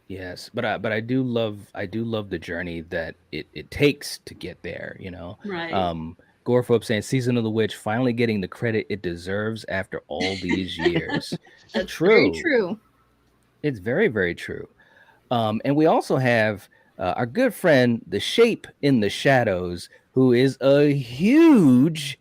Yes. But I do love the journey that it takes to get there, Right. Gorefop saying Season of the Witch finally getting the credit it deserves after all these years. That's True. very true. It's very, very true. And we also have our good friend, the Shape in the Shadows, who is a huge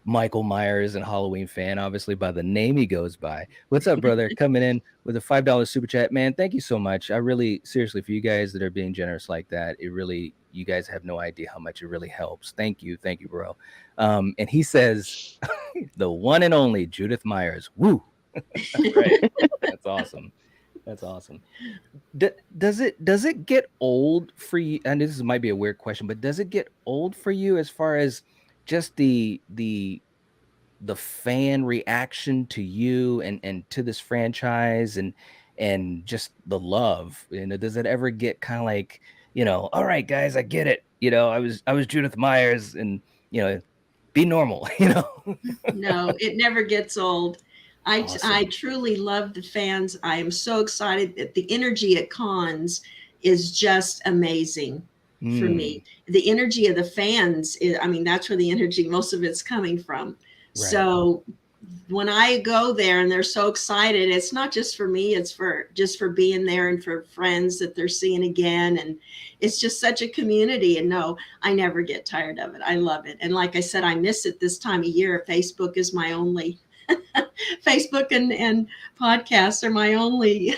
Michael Myers and Halloween fan, obviously by the name he goes by. What's up, brother? Coming in with a $5 super chat. Man, thank you so much. I really, seriously, for you guys that are being generous like that, you guys have no idea how much it really helps. Thank you, bro. And he says, the one and only Judith Myers. Woo! Right. That's awesome. That's awesome. Does it get old for you? And this might be a weird question, but does it get old for you as far as just the fan reaction to you and to this franchise and just the love? Does it ever get kind of like, all right, guys, I get it. I was Judith Myers, and be normal. No, it never gets old. I Awesome. I truly love the fans. I am so excited that the energy at cons is just amazing for me. The energy of the fans is, I mean, that's where the energy, most of it's coming from. Right. So when I go there and they're so excited, it's not just for me, it's for just for being there and for friends that they're seeing again. And it's just such a community. And no, I never get tired of it. I love it. And like I said, I miss it this time of year. Facebook is my only Facebook and podcasts are my only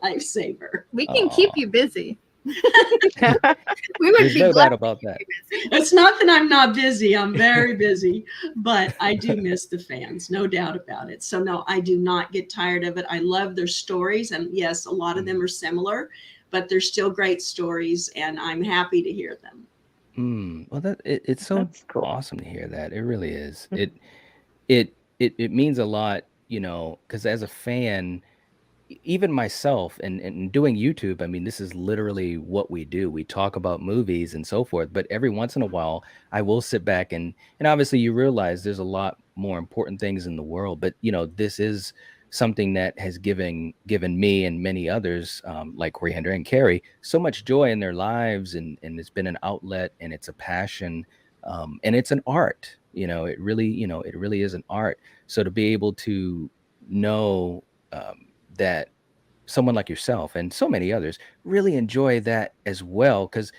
lifesaver. We can keep you busy. We would There's be no glad doubt to about keep that. you busy. It's not that I'm not busy. I'm very busy, but I do miss the fans, no doubt about it. So no, I do not get tired of it. I love their stories. And yes, a lot of them are similar, but they're still great stories and I'm happy to hear them. Well, it's so That's cool. awesome to hear that. It really is. It means a lot, you know, because as a fan, even myself and doing YouTube, I mean, this is literally what we do. We talk about movies and so forth, but every once in a while I will sit back and obviously you realize there's a lot more important things in the world, but you know, this is something that has given me and many others, like Coriander and Carrie, so much joy in their lives, and it's been an outlet and it's a passion, and it's an art. You know, it really is an art. So to be able to know that someone like yourself and so many others really enjoy that as well, because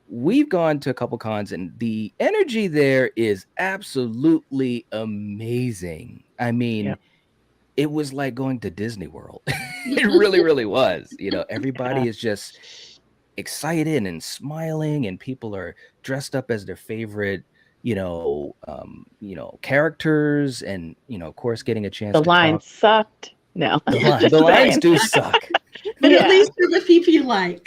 we've gone to a couple cons and the energy there is absolutely amazing. I mean, Yep. it was like going to Disney World. It really was. You know, everybody Yeah. is just excited and smiling, and people are dressed up as their favorite, characters, and of course, getting a chance The to line talk. sucked. No, The just lines saying. do suck. But Yeah. at least they're the people you like.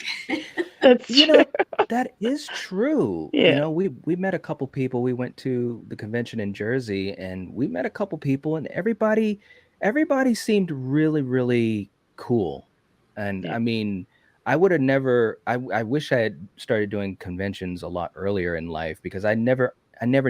That's You true. know, that is true. Yeah. We met a couple people. We went to the convention in Jersey, and we met a couple people, and everybody seemed really cool. And Yeah. I mean, I would have never. I wish I had started doing conventions a lot earlier in life, because I never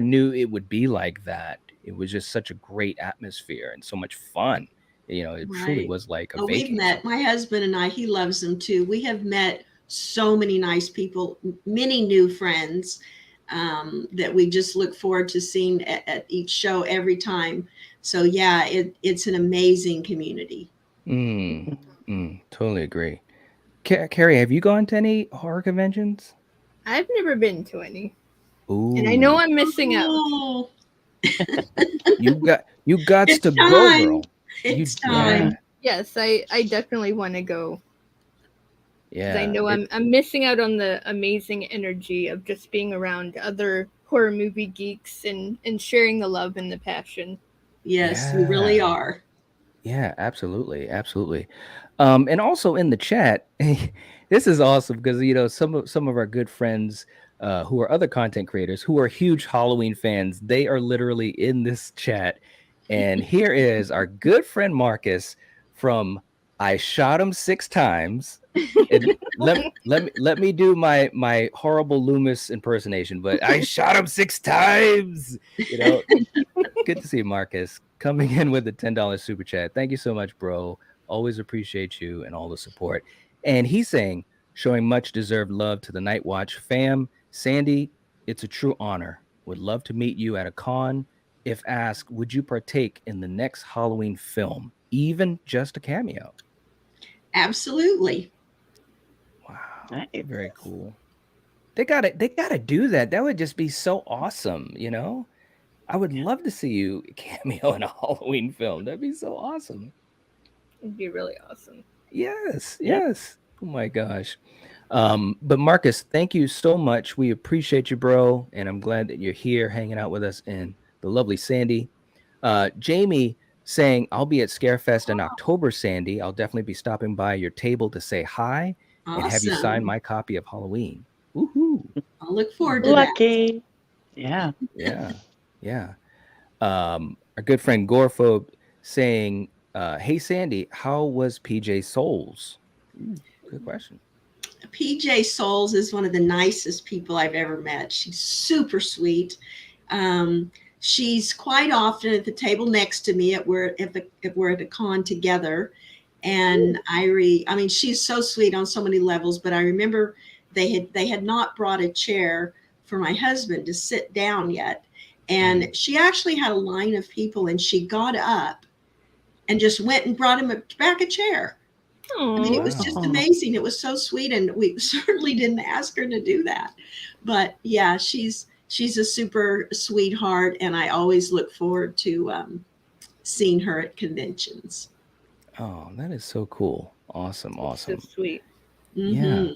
knew it would be like that. It was just such a great atmosphere and so much fun. It truly Right. was like a Oh, we've vacation. met, my husband and I, he loves them too. We have met so many nice people, many new friends that we just look forward to seeing at each show every time. So yeah, it's an amazing community. Totally agree. Carrie, have you gone to any horror conventions? I've never been to any, and I know Ooh, I'm missing out. Oh, you got it's to go, time. girl. It's Yeah, time. Yes, I definitely want to go, because I yeah. know I'm missing out on the amazing energy of just being around other horror movie geeks and sharing the love and the passion. Yes, you really Yeah, are. yeah, absolutely, absolutely. And also in the chat, this is awesome, because some of our good friends, who are other content creators who are huge Halloween fans, they are literally in this chat. And here is our good friend Marcus from I Shot Him 6 Times. And let me do my horrible Loomis impersonation, but I shot him 6 times. Good to see you, Marcus, coming in with a $10 super chat. Thank you so much, bro. Always appreciate you and all the support. And he's saying, showing much deserved love to the Nightwatch fam. Sandy, it's a true honor. Would love to meet you at a con. If asked, would you partake in the next Halloween film, even just a cameo? Absolutely. Wow, Nice. very cool. They gotta do that. That would just be so awesome. I would love to see you cameo in a Halloween film. That'd be so awesome. It'd be really awesome. Yes, Yep. yes. Oh my gosh. But Marcus, thank you so much. We appreciate you, bro, and I'm glad that you're here hanging out with us, and the lovely Sandy. Jamie saying, I'll be at Scarefest in October, Sandy. I'll definitely be stopping by your table to say hi and have you sign Awesome. my copy of Halloween. Woohoo. I'll look forward to that. Lucky. Yeah. Yeah. Yeah. Our good friend Gorephobe saying, hey Sandy, how was PJ Souls? Good question. PJ Souls is one of the nicest people I've ever met. She's super sweet. She's quite often at the table next to me if we're at a con together. And I mean, she's so sweet on so many levels, but I remember they had not brought a chair for my husband to sit down yet. And she actually had a line of people, and she got up and just went and brought him back a chair. I mean, it was just amazing. It was so sweet, and we certainly didn't ask her to do that. But yeah, she's a super sweetheart, and I always look forward to seeing her at conventions. Oh, that is so cool. Awesome. So sweet. Yeah,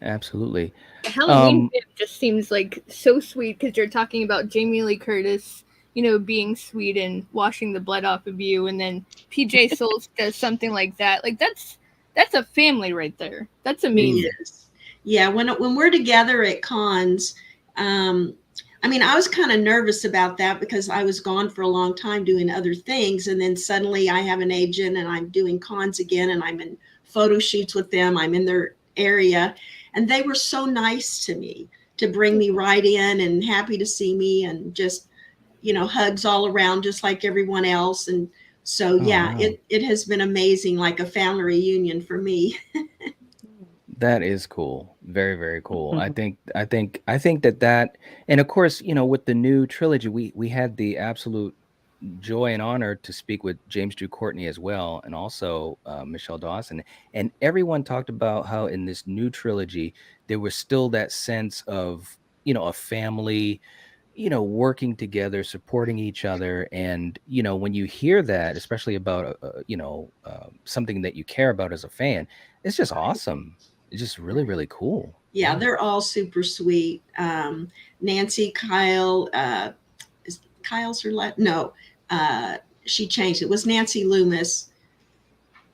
absolutely. The Halloween bit just seems like so sweet because you're talking about Jamie Lee Curtis, you know, being sweet and washing the blood off of you, and then PJ Souls does something like that. Like that's a family right there. That's amazing. Yes. Yeah, when we're together at cons, I mean, I was kind of nervous about that because I was gone for a long time doing other things, and then suddenly I have an agent and I'm doing cons again, and I'm in photo shoots with them. I'm in their area, and they were so nice to me to bring me right in and happy to see me, and just, you know, hugs all around just like everyone else. And so wow. It has been amazing, like a family reunion for me. That is cool. Very, very cool. I think that, and of course, you know, with the new trilogy, we had the absolute joy and honor to speak with James Drew Courtney as well, and also Michelle Dawson. And everyone talked about how in this new trilogy, there was still that sense of, you know, a family, you know, working together, supporting each other. And, you know, when you hear that, especially about, you know, something that you care about as a fan, it's just awesome. It's just really, really cool. Yeah, they're all super sweet. Nancy, Kyle, is Kyle's her last? No, she changed. It was Nancy Loomis.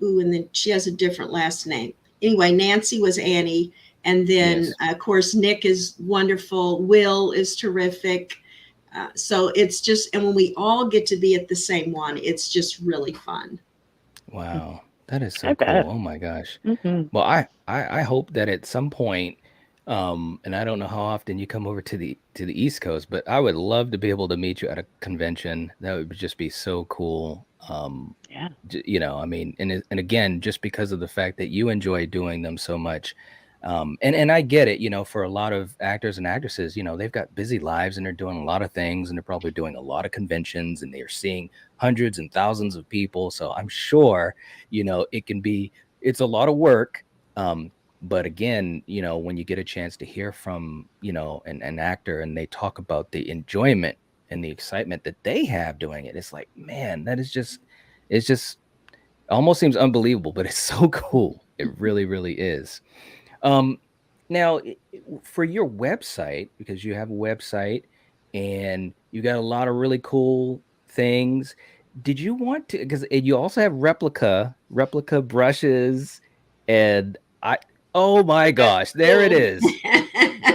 Ooh, and then she has a different last name. Anyway, Nancy was Annie. And then, of course, Nick is wonderful. Will is terrific. So it's just, and when we all get to be at the same one, it's just really fun. Wow. That is so cool. Oh my gosh. Well, I hope that at some point, and I don't know how often you come over to the East Coast, but I would love to be able to meet you at a convention. That would just be so cool. You know, I mean, and again, just because of the fact that you enjoy doing them so much. And I get it, you know, for a lot of actors and actresses, you know, they've got busy lives and they're doing a lot of things, and they're probably doing a lot of conventions, and they're seeing hundreds and thousands of people. So I'm sure, you know, it's a lot of work. But again, you know, when you get a chance to hear from, you know, an actor, and they talk about the enjoyment and the excitement that they have doing it, it's like, man, it's just almost seems unbelievable, but it's so cool. It really, really is. Now, for your website, because you have a website and you got a lot of really cool things, did you want to, because you also have replica brushes, and oh my gosh, there it is.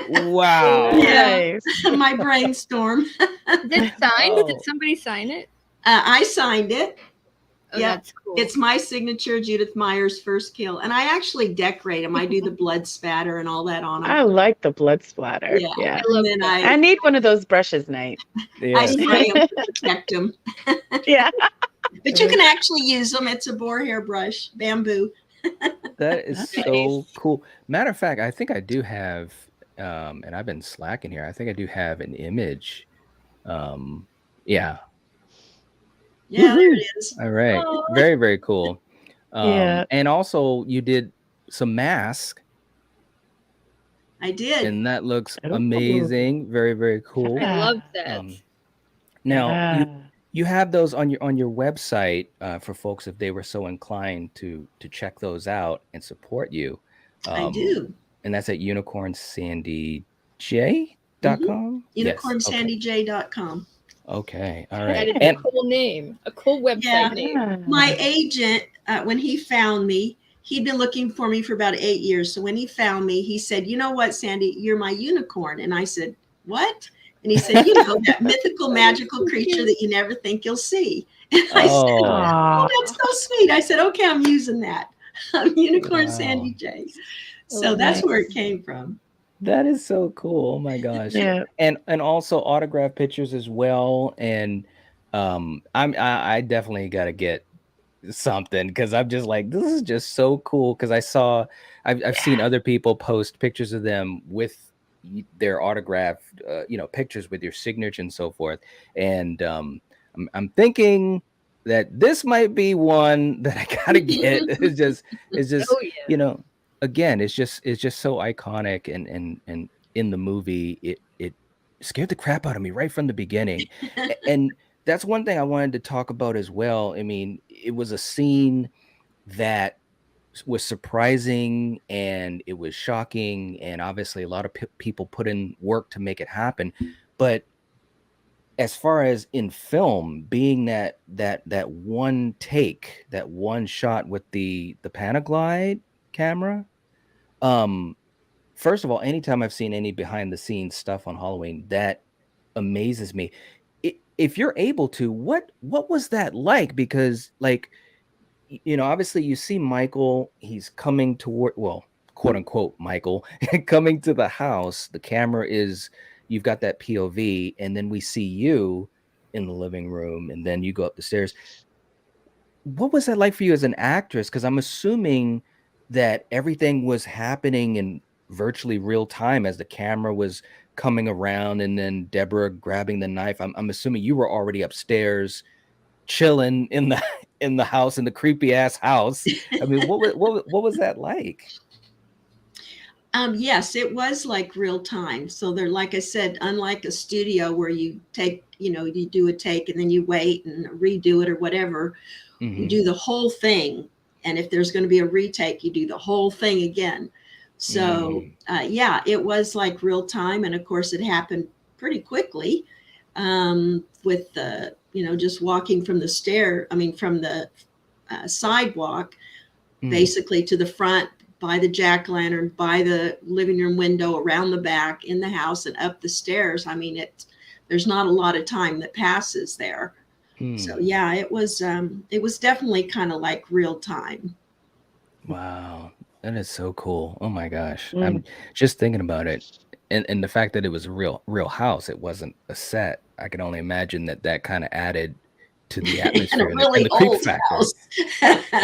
Wow. Yeah, my brainstorm. Is it signed? Did somebody sign it? I signed it. Oh, yeah, that's cool. It's my signature, Judith Myers' First Kill. And I actually decorate them. I do the blood spatter and all that on them. I like the blood splatter. Yeah. I need one of those brushes, Nate. I spray them to protect them. Yeah. But you can actually use them. It's a boar hair brush, bamboo. That is so cool. Matter of fact, I think I do have, and I've been slacking here, I think I do have an image. Yeah. Yeah, there it is. All right. Aww. Very, very cool. And also you did some masks. I did. And that looks amazing. Very, very cool. I love that. Now you have those on your website for folks if they were so inclined to check those out and support you. I do. And that's at unicornsandij.com? Unicornsandij.com. Okay. All right. That is a cool name, a cool website name. My agent, when he found me, he'd been looking for me for about 8 years. So when he found me, he said, "You know what, Sandy, you're my unicorn." And I said, "What?" And he said, "You know, that mythical, magical creature that you never think you'll see." And I said, "Oh, that's so sweet." I said, "Okay, I'm using that. I'm Unicorn Sandy J." So that's where it came from. That is so cool. Oh my gosh. Yeah. And also autograph pictures as well. And I definitely got to get something, because I'm just like, this is just so cool. Because I've seen other people post pictures of them with their autographed, pictures with your signature and so forth. And I'm thinking that this might be one that I gotta get. It's just, Oh yeah. Again, it's just so iconic, and in the movie, it scared the crap out of me right from the beginning. And that's one thing I wanted to talk about as well. I mean, it was a scene that was surprising, and it was shocking, and obviously a lot of people put in work to make it happen. But as far as in film, being that one take, that one shot with the Panaglide camera, um first of all, anytime I've seen any behind the scenes stuff on Halloween, that amazes me. If you're able to, what was that like? Because, like, obviously you see Michael, he's coming toward, well, quote unquote, Michael coming to the house. The camera is, you've got that POV, and then we see you in the living room, and then you go up the stairs. What was that like for you as an actress? Because I'm assuming that everything was happening in virtually real time as the camera was coming around, and then Deborah grabbing the knife. I'm assuming you were already upstairs chilling in the in the house, in the creepy ass house. I mean, what was that like? Yes, it was like real time. So they're, like I said, unlike a studio where you take, you do a take and then you wait and redo it or whatever. We do the whole thing. And if there's going to be a retake, you do the whole thing again. So yeah, it was like real time. And of course it happened pretty quickly, with the, just walking from from the sidewalk, basically to the front, by the jack-o'-lantern, by the living room window, around the back, in the house, and up the stairs. I mean, there's not a lot of time that passes there. So yeah, it was definitely kind of like real time. Wow, that is so cool. Oh my gosh. I'm just thinking about it. And the fact that it was a real house, it wasn't a set. I can only imagine that kind of added to the And a atmosphere and really the creep old factor. house.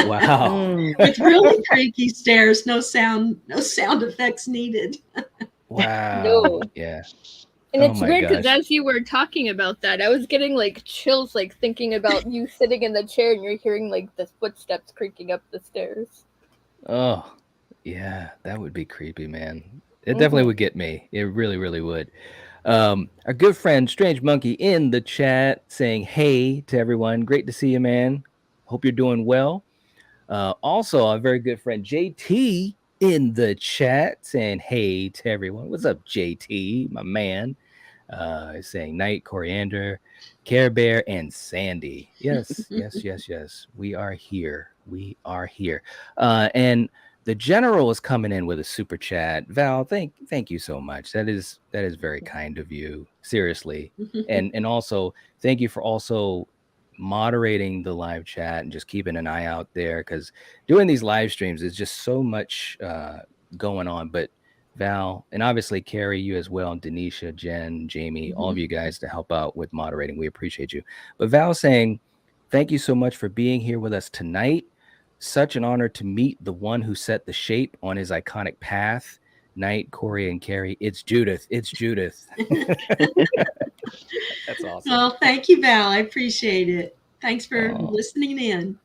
Wow. With really creaky stairs, no sound effects needed. Wow. No. Yeah. And Oh it's my weird because gosh. as you were talking about that, I was getting like chills, like thinking about you sitting in the chair and you're hearing like the footsteps creaking up the stairs. Oh, yeah, that would be creepy, man. It definitely would get me. It really, really would. Our good friend Strange Monkey in the chat saying hey to everyone. Great to see you, man. Hope you're doing well. Also, our very good friend JT in the chat saying hey to everyone. What's up, JT, my man? Saying night, Coriander, Care Bear, and Sandy. Yes, yes, yes, yes. We are here. We are here. And the general is coming in with a super chat. Val, thank you so much. That is very kind of you. Seriously. And also thank you for also moderating the live chat and just keeping an eye out there, because doing these live streams is just so much going on. But Val, and obviously Carrie, you as well, and Denisha, Jen, Jamie, all of you guys to help out with moderating. We appreciate you. But Val saying, thank you so much for being here with us tonight. Such an honor to meet the one who set the shape on his iconic path. Night, Corey, and Carrie. It's Judith. It's Judith. That's awesome. Well, thank you, Val. I appreciate it. Thanks for listening in.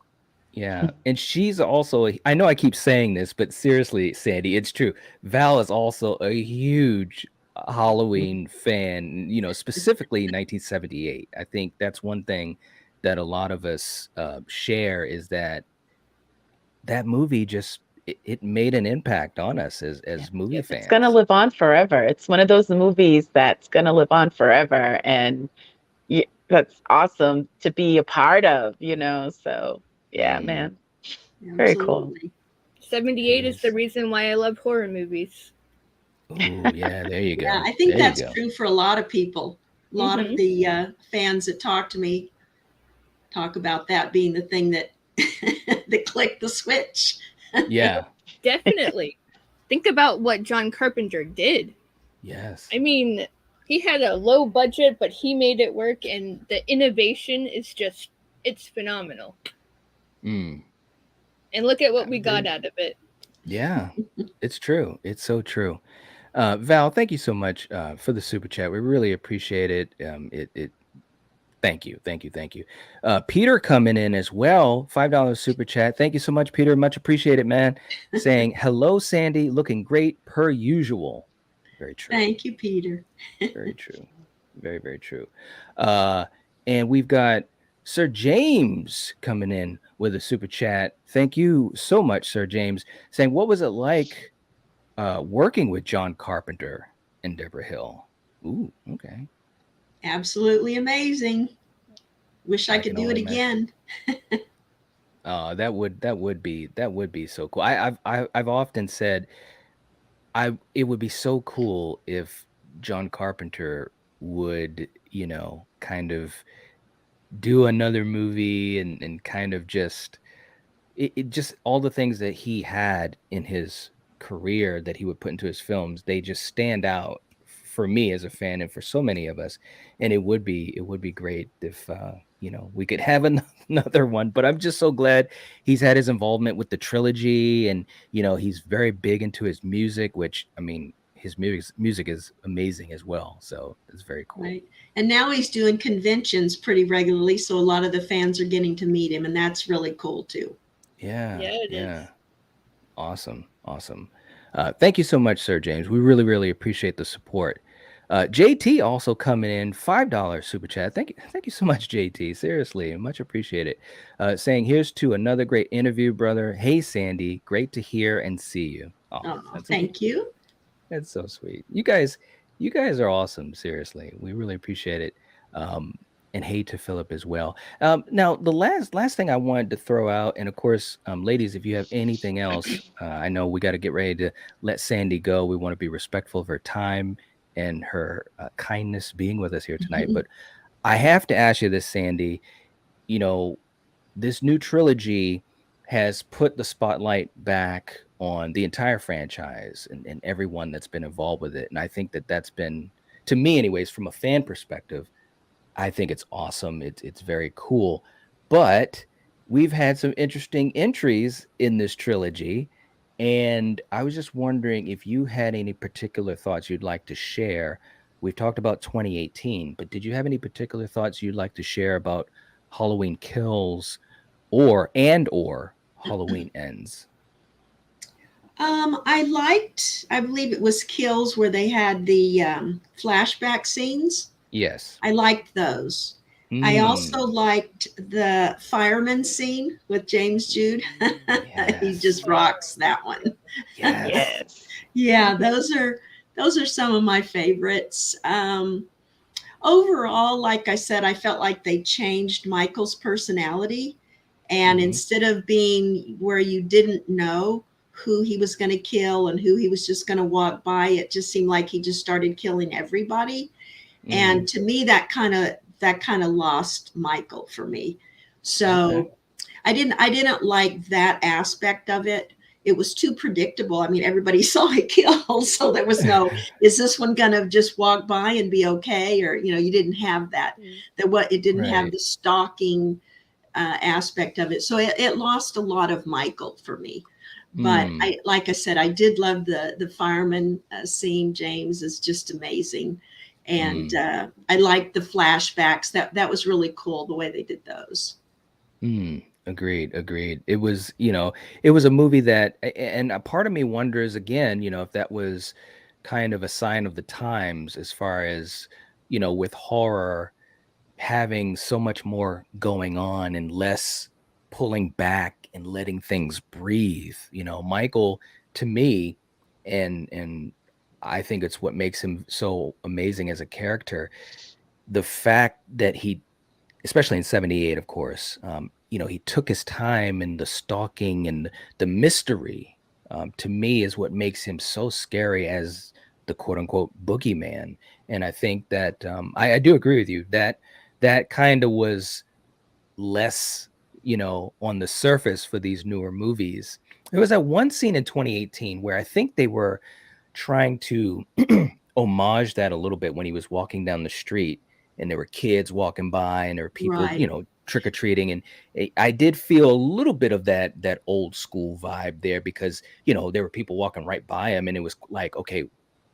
Yeah. And she's also, I know I keep saying this, but seriously, Sandy, it's true. Val is also a huge Halloween fan, specifically 1978. I think that's one thing that a lot of us share, is that movie just, it made an impact on us as movie fans. It's going to live on forever. It's one of those movies that's going to live on forever. And that's awesome to be a part of, So, yeah, man. Very cool. 78 is the reason why I love horror movies. Oh, yeah, there you go. Yeah, I think there that's true for a lot of people. A lot of the fans that talk to me talk about that being the thing that that clicked the switch. Yeah. Definitely. Think about what John Carpenter did. Yes. I mean, he had a low budget, but he made it work, and the innovation is just, it's phenomenal. Mm. And look at what I we got agree. out of it. Yeah, it's true. It's so true. Val, thank you so much for the super chat. We really appreciate it. Thank you, thank you, thank you. Peter coming in as well, $5 super chat. Thank you so much, Peter. Much appreciated, man. Saying hello, Sandy, looking great per usual. Very true. Thank you, Peter. Very true. Very, very true. Uh, and we've got Sir James coming in with a super chat. Thank you so much, Sir James. Saying, what was it like working with John Carpenter and Deborah Hill? Ooh, okay. Absolutely amazing. Wish I could can do it only imagine. again. That would be so cool. I've often said it would be so cool if John Carpenter would, kind of do another movie and kind of just it just all the things that he had in his career that he would put into his films, they just stand out for me as a fan and for so many of us. And it would be great if we could have another one. But I'm just so glad he's had his involvement with the trilogy, and he's very big into his music, which I mean his music is amazing as well. So it's very cool. Right. And now he's doing conventions pretty regularly, so a lot of the fans are getting to meet him, and that's really cool too. Yeah. Yeah, it Yeah. is. Awesome. Awesome. Thank you so much, Sir James. We really, really appreciate the support. JT also coming in, $5 super chat. Thank you so much, JT. Seriously, much appreciated. Saying, here's to another great interview, brother. Hey, Sandy, great to hear and see you. Oh, that's thank you. That's so sweet. You guys are awesome. Seriously, we really appreciate it. And hey to Philip as well. Now, the last thing I wanted to throw out, and of course, ladies, if you have anything else, I know we got to get ready to let Sandy go. We want to be respectful of her time and her kindness being with us here tonight. But I have to ask you this, Sandy. This new trilogy has put the spotlight back on the entire franchise and everyone that's been involved with it. And I think that that's been, to me anyways, from a fan perspective, I think it's awesome. It's very cool. But we've had some interesting entries in this trilogy. And I was just wondering if you had any particular thoughts you'd like to share. We've talked about 2018, but did you have any particular thoughts you'd like to share about Halloween Kills or Halloween Ends? I believe it was Kills where they had the flashback scenes. Yes. I liked those. I also liked the fireman scene with James Jude. He just rocks that one. Yes. Yeah, those are some of my favorites. Overall, like I said, I felt like they changed Michael's personality. And instead of being where you didn't know who he was going to kill and who he was just going to walk by, it just seemed like he just started killing everybody. And to me, that kind of lost Michael for me. So I didn't like that aspect of it. It was too predictable. I mean, everybody saw it kill, so there was no, is this one gonna just walk by and be okay? Or you didn't have that. It didn't have the stalking aspect of it. So it lost a lot of Michael for me. But like I said, I did love the fireman scene. James is just amazing. And I liked the flashbacks. That was really cool the way they did those. Agreed. It was, it was a movie that, and a part of me wonders again, if that was kind of a sign of the times as far as, with horror having so much more going on and less pulling back and letting things breathe. Michael, to me, and I think it's what makes him so amazing as a character. The fact that he, especially in 78, of course, he took his time, and the stalking and the mystery, to me, is what makes him so scary as the quote unquote boogeyman. And I think that I do agree with you that kind of was less, on the surface for these newer movies. There was that one scene in 2018 where I think they were trying to homage that a little bit when he was walking down the street and there were kids walking by and there were people, trick-or-treating, and I did feel a little bit of that old school vibe there, because there were people walking right by him, and it was like, okay,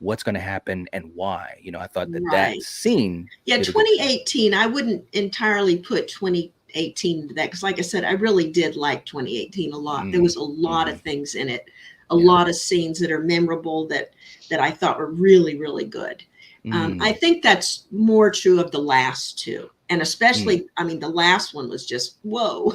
what's going to happen and why? I thought that Right. scene. Yeah, did a good job. 2018, I wouldn't entirely put 2018 into that, because like I said, I really did like 2018 a lot. There was a lot of things in it, a lot of scenes that are memorable that I thought were really, really good. I think that's more true of the last two. And especially, I mean, the last one was just, whoa.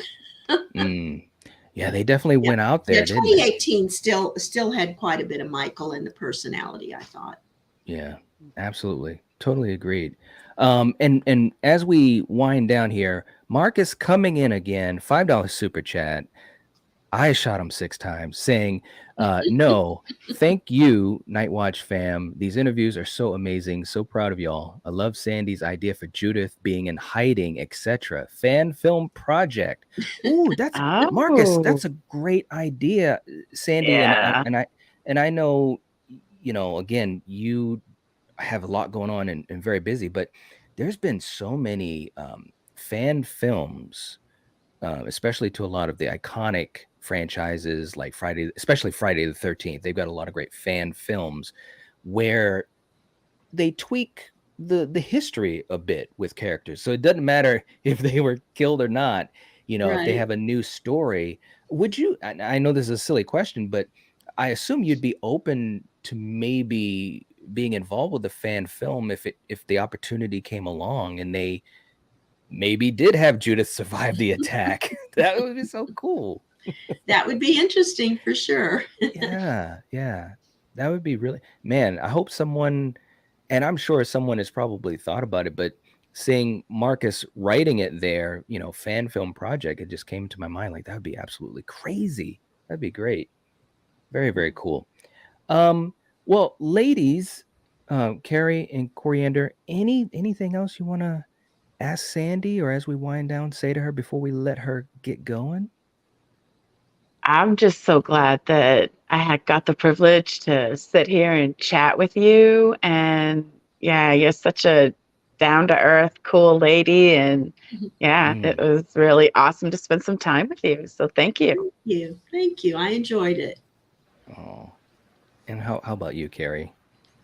Yeah, they definitely went out there, Yeah, didn't they? 2018 still had quite a bit of Michael in the personality, I thought. Yeah, absolutely. Totally agreed. And as we wind down here, Marcus coming in again, $5 super chat. I shot him 6 times saying, no, thank you, Nightwatch fam. These interviews are so amazing. So proud of y'all. I love Sandy's idea for Judith being in hiding, etc. Fan film project. Ooh, that's Marcus. That's a great idea, Sandy. Yeah. And I know, again, you have a lot going on and very busy, but there's been so many fan films, especially to a lot of the iconic franchises like especially Friday the 13th. They've got a lot of great fan films where they tweak the history a bit with characters. So it doesn't matter if they were killed or not, if they have a new story. Would you, I know this is a silly question, but I assume you'd be open to maybe being involved with the fan film if the opportunity came along and they maybe did have Judith survive the attack. That would be so cool. That would be interesting for sure. Yeah. That would be really, man, I hope someone, and I'm sure someone has probably thought about it, but seeing Marcus writing it there, fan film project, it just came to my mind, like, that would be absolutely crazy. That'd be great. Very, very cool. Well, ladies, Carrie and Coriander, anything else you want to ask Sandy, or as we wind down, say to her before we let her get going? I'm just so glad that I had got the privilege to sit here and chat with you. And yeah, you're such a down to earth, cool lady. And yeah, it was really awesome to spend some time with you. So thank you. Thank you. I enjoyed it. Oh, and how about you, Carrie?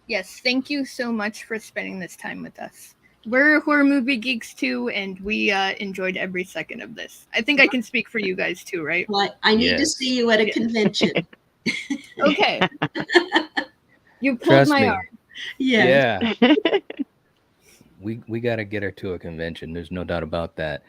Yes, thank you so much for spending this time with us. We're horror movie geeks too, and we enjoyed every second of this. I think I can speak for you guys too, right? Well, I need to see you at a convention. Okay. You pulled Trust my me. arm. Yeah. We got to get her to a convention. There's no doubt about that.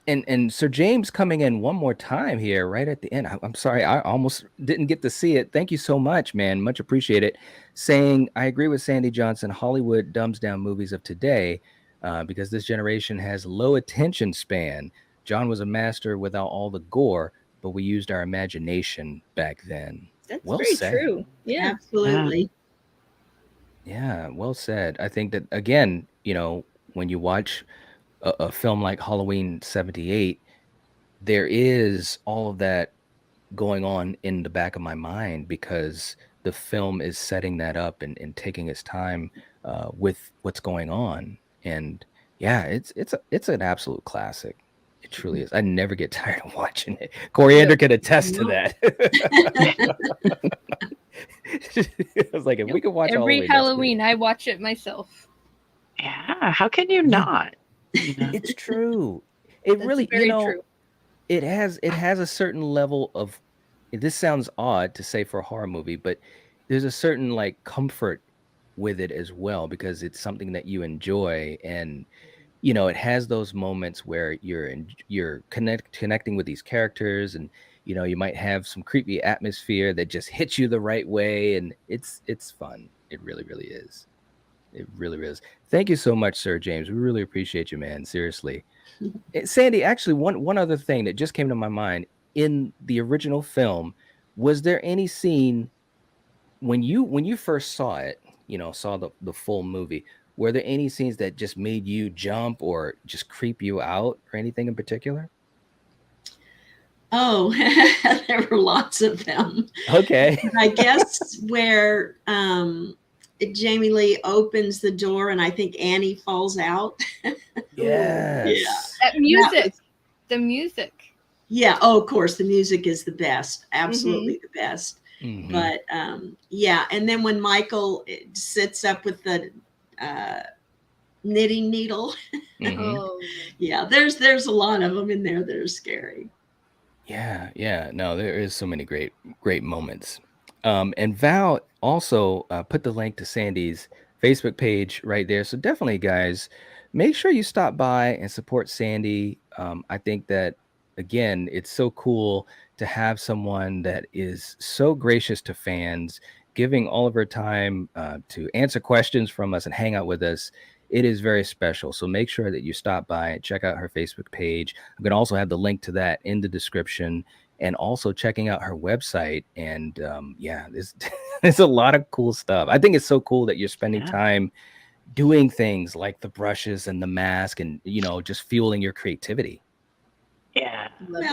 And Sir James coming in one more time here right at the end. I'm sorry, I almost didn't get to see it. Thank you so much, man. Much appreciated. Saying, I agree with Sandy Johnson. Hollywood dumbs down movies of today because this generation has low attention span. John was a master without all the gore, but we used our imagination back then. That's well very said. True. Yeah. Absolutely. Yeah, well said. I think that, again, when you watch a film like Halloween 78, there is all of that going on in the back of my mind because the film is setting that up and taking its time with what's going on. And yeah, it's an absolute classic. It truly is. I never get tired of watching it. Coriander can attest to that. I was like, if we could watch every Halloween, I watch it myself. Yeah, how can you not? It's true. It That's really, very true. It has a certain level of, this sounds odd to say for a horror movie, but there's a certain like comfort with it as well because it's something that you enjoy, and it has those moments where you're connecting with these characters, and you might have some creepy atmosphere that just hits you the right way, and it's fun. It really, really is. It really, really is. Thank you so much, Sir James. We really appreciate you, man. Seriously. Sandy, actually, one other thing that just came to my mind. In the original film, was there any scene when you first saw it, saw the full movie, were there any scenes that just made you jump or just creep you out or anything in particular? Oh, there were lots of them. Okay. I guess where Jamie Lee opens the door and I think Annie falls out. Yes. That music. The music. Yeah. Oh, of course, the music is the best. Absolutely the best. Mhm. But yeah. And then when Michael sits up with the knitting needle. Mhm. Oh. Yeah, there's a lot of them in there that are scary. Yeah. No, there is so many great moments. And Val also put the link to Sandy's Facebook page right there. So definitely, guys, make sure you stop by and support Sandy. I think that, again, it's so cool to have someone that is so gracious to fans, giving all of her time to answer questions from us and hang out with us. It is very special. So make sure that you stop by and check out her Facebook page. I'm going to also have the link to that in the description, and also checking out her website. And yeah, there's a lot of cool stuff. I think it's so cool that you're spending time doing things like the brushes and the mask and, just fueling your creativity. Yeah. Well,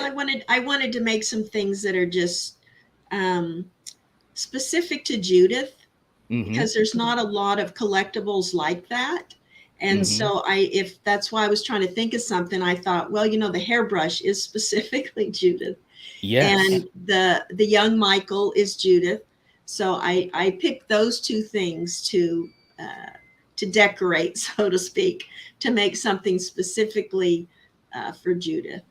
I wanted to make some things that are just specific to Judith, because there's not a lot of collectibles like that. And so if that's why I was trying to think of something, I thought, well, the hairbrush is specifically Judith. Yes. And the young Michael is Judith. So I picked those two things to decorate, so to speak, to make something specifically for Judith.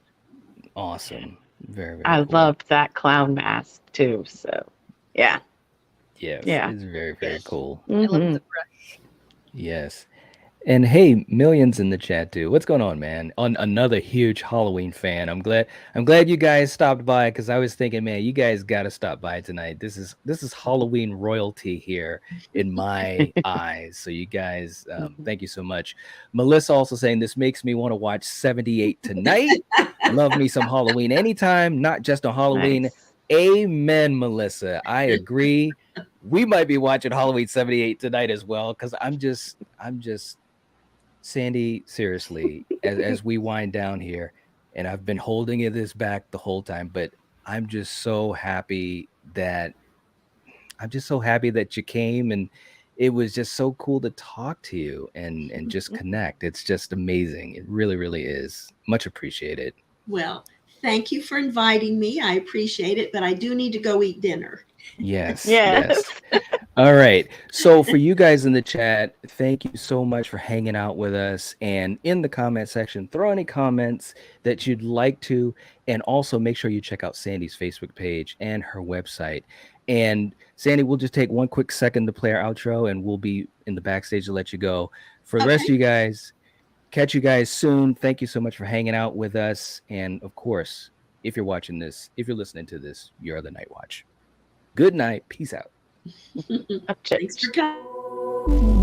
Awesome. Very, very I cool. loved that clown mask too. So yeah. Yes. Yeah. It's very, very cool. I love the brush. Yes. And hey, Millions in the chat too. What's going on, man? On another huge Halloween fan. I'm glad you guys stopped by, because I was thinking, man, you guys got to stop by tonight. This is Halloween royalty here in my eyes. So you guys, thank you so much. Melissa also saying, this makes me want to watch 78 tonight. Love me some Halloween anytime, not just on Halloween. Nice. Amen, Melissa. I agree. We might be watching Halloween 78 tonight as well, because I'm just Sandy, seriously, as we wind down here, and I've been holding this back the whole time, but I'm just so happy that you came, and it was just so cool to talk to you and just connect. It's just amazing. It really, really is. Much appreciated. Well, thank you for inviting me. I appreciate it, but I do need to go eat dinner. Yes. Yes. All right. So for you guys in the chat, thank you so much for hanging out with us. And in the comment section, throw any comments that you'd like to. And also make sure you check out Sandy's Facebook page and her website. And Sandy, we'll just take one quick second to play our outro, and we'll be in the backstage to let you go. For the rest of you guys, catch you guys soon. Thank you so much for hanging out with us. And of course, if you're watching this, if you're listening to this, you're the Nightwatch. Good night. Peace out. Thanks for coming.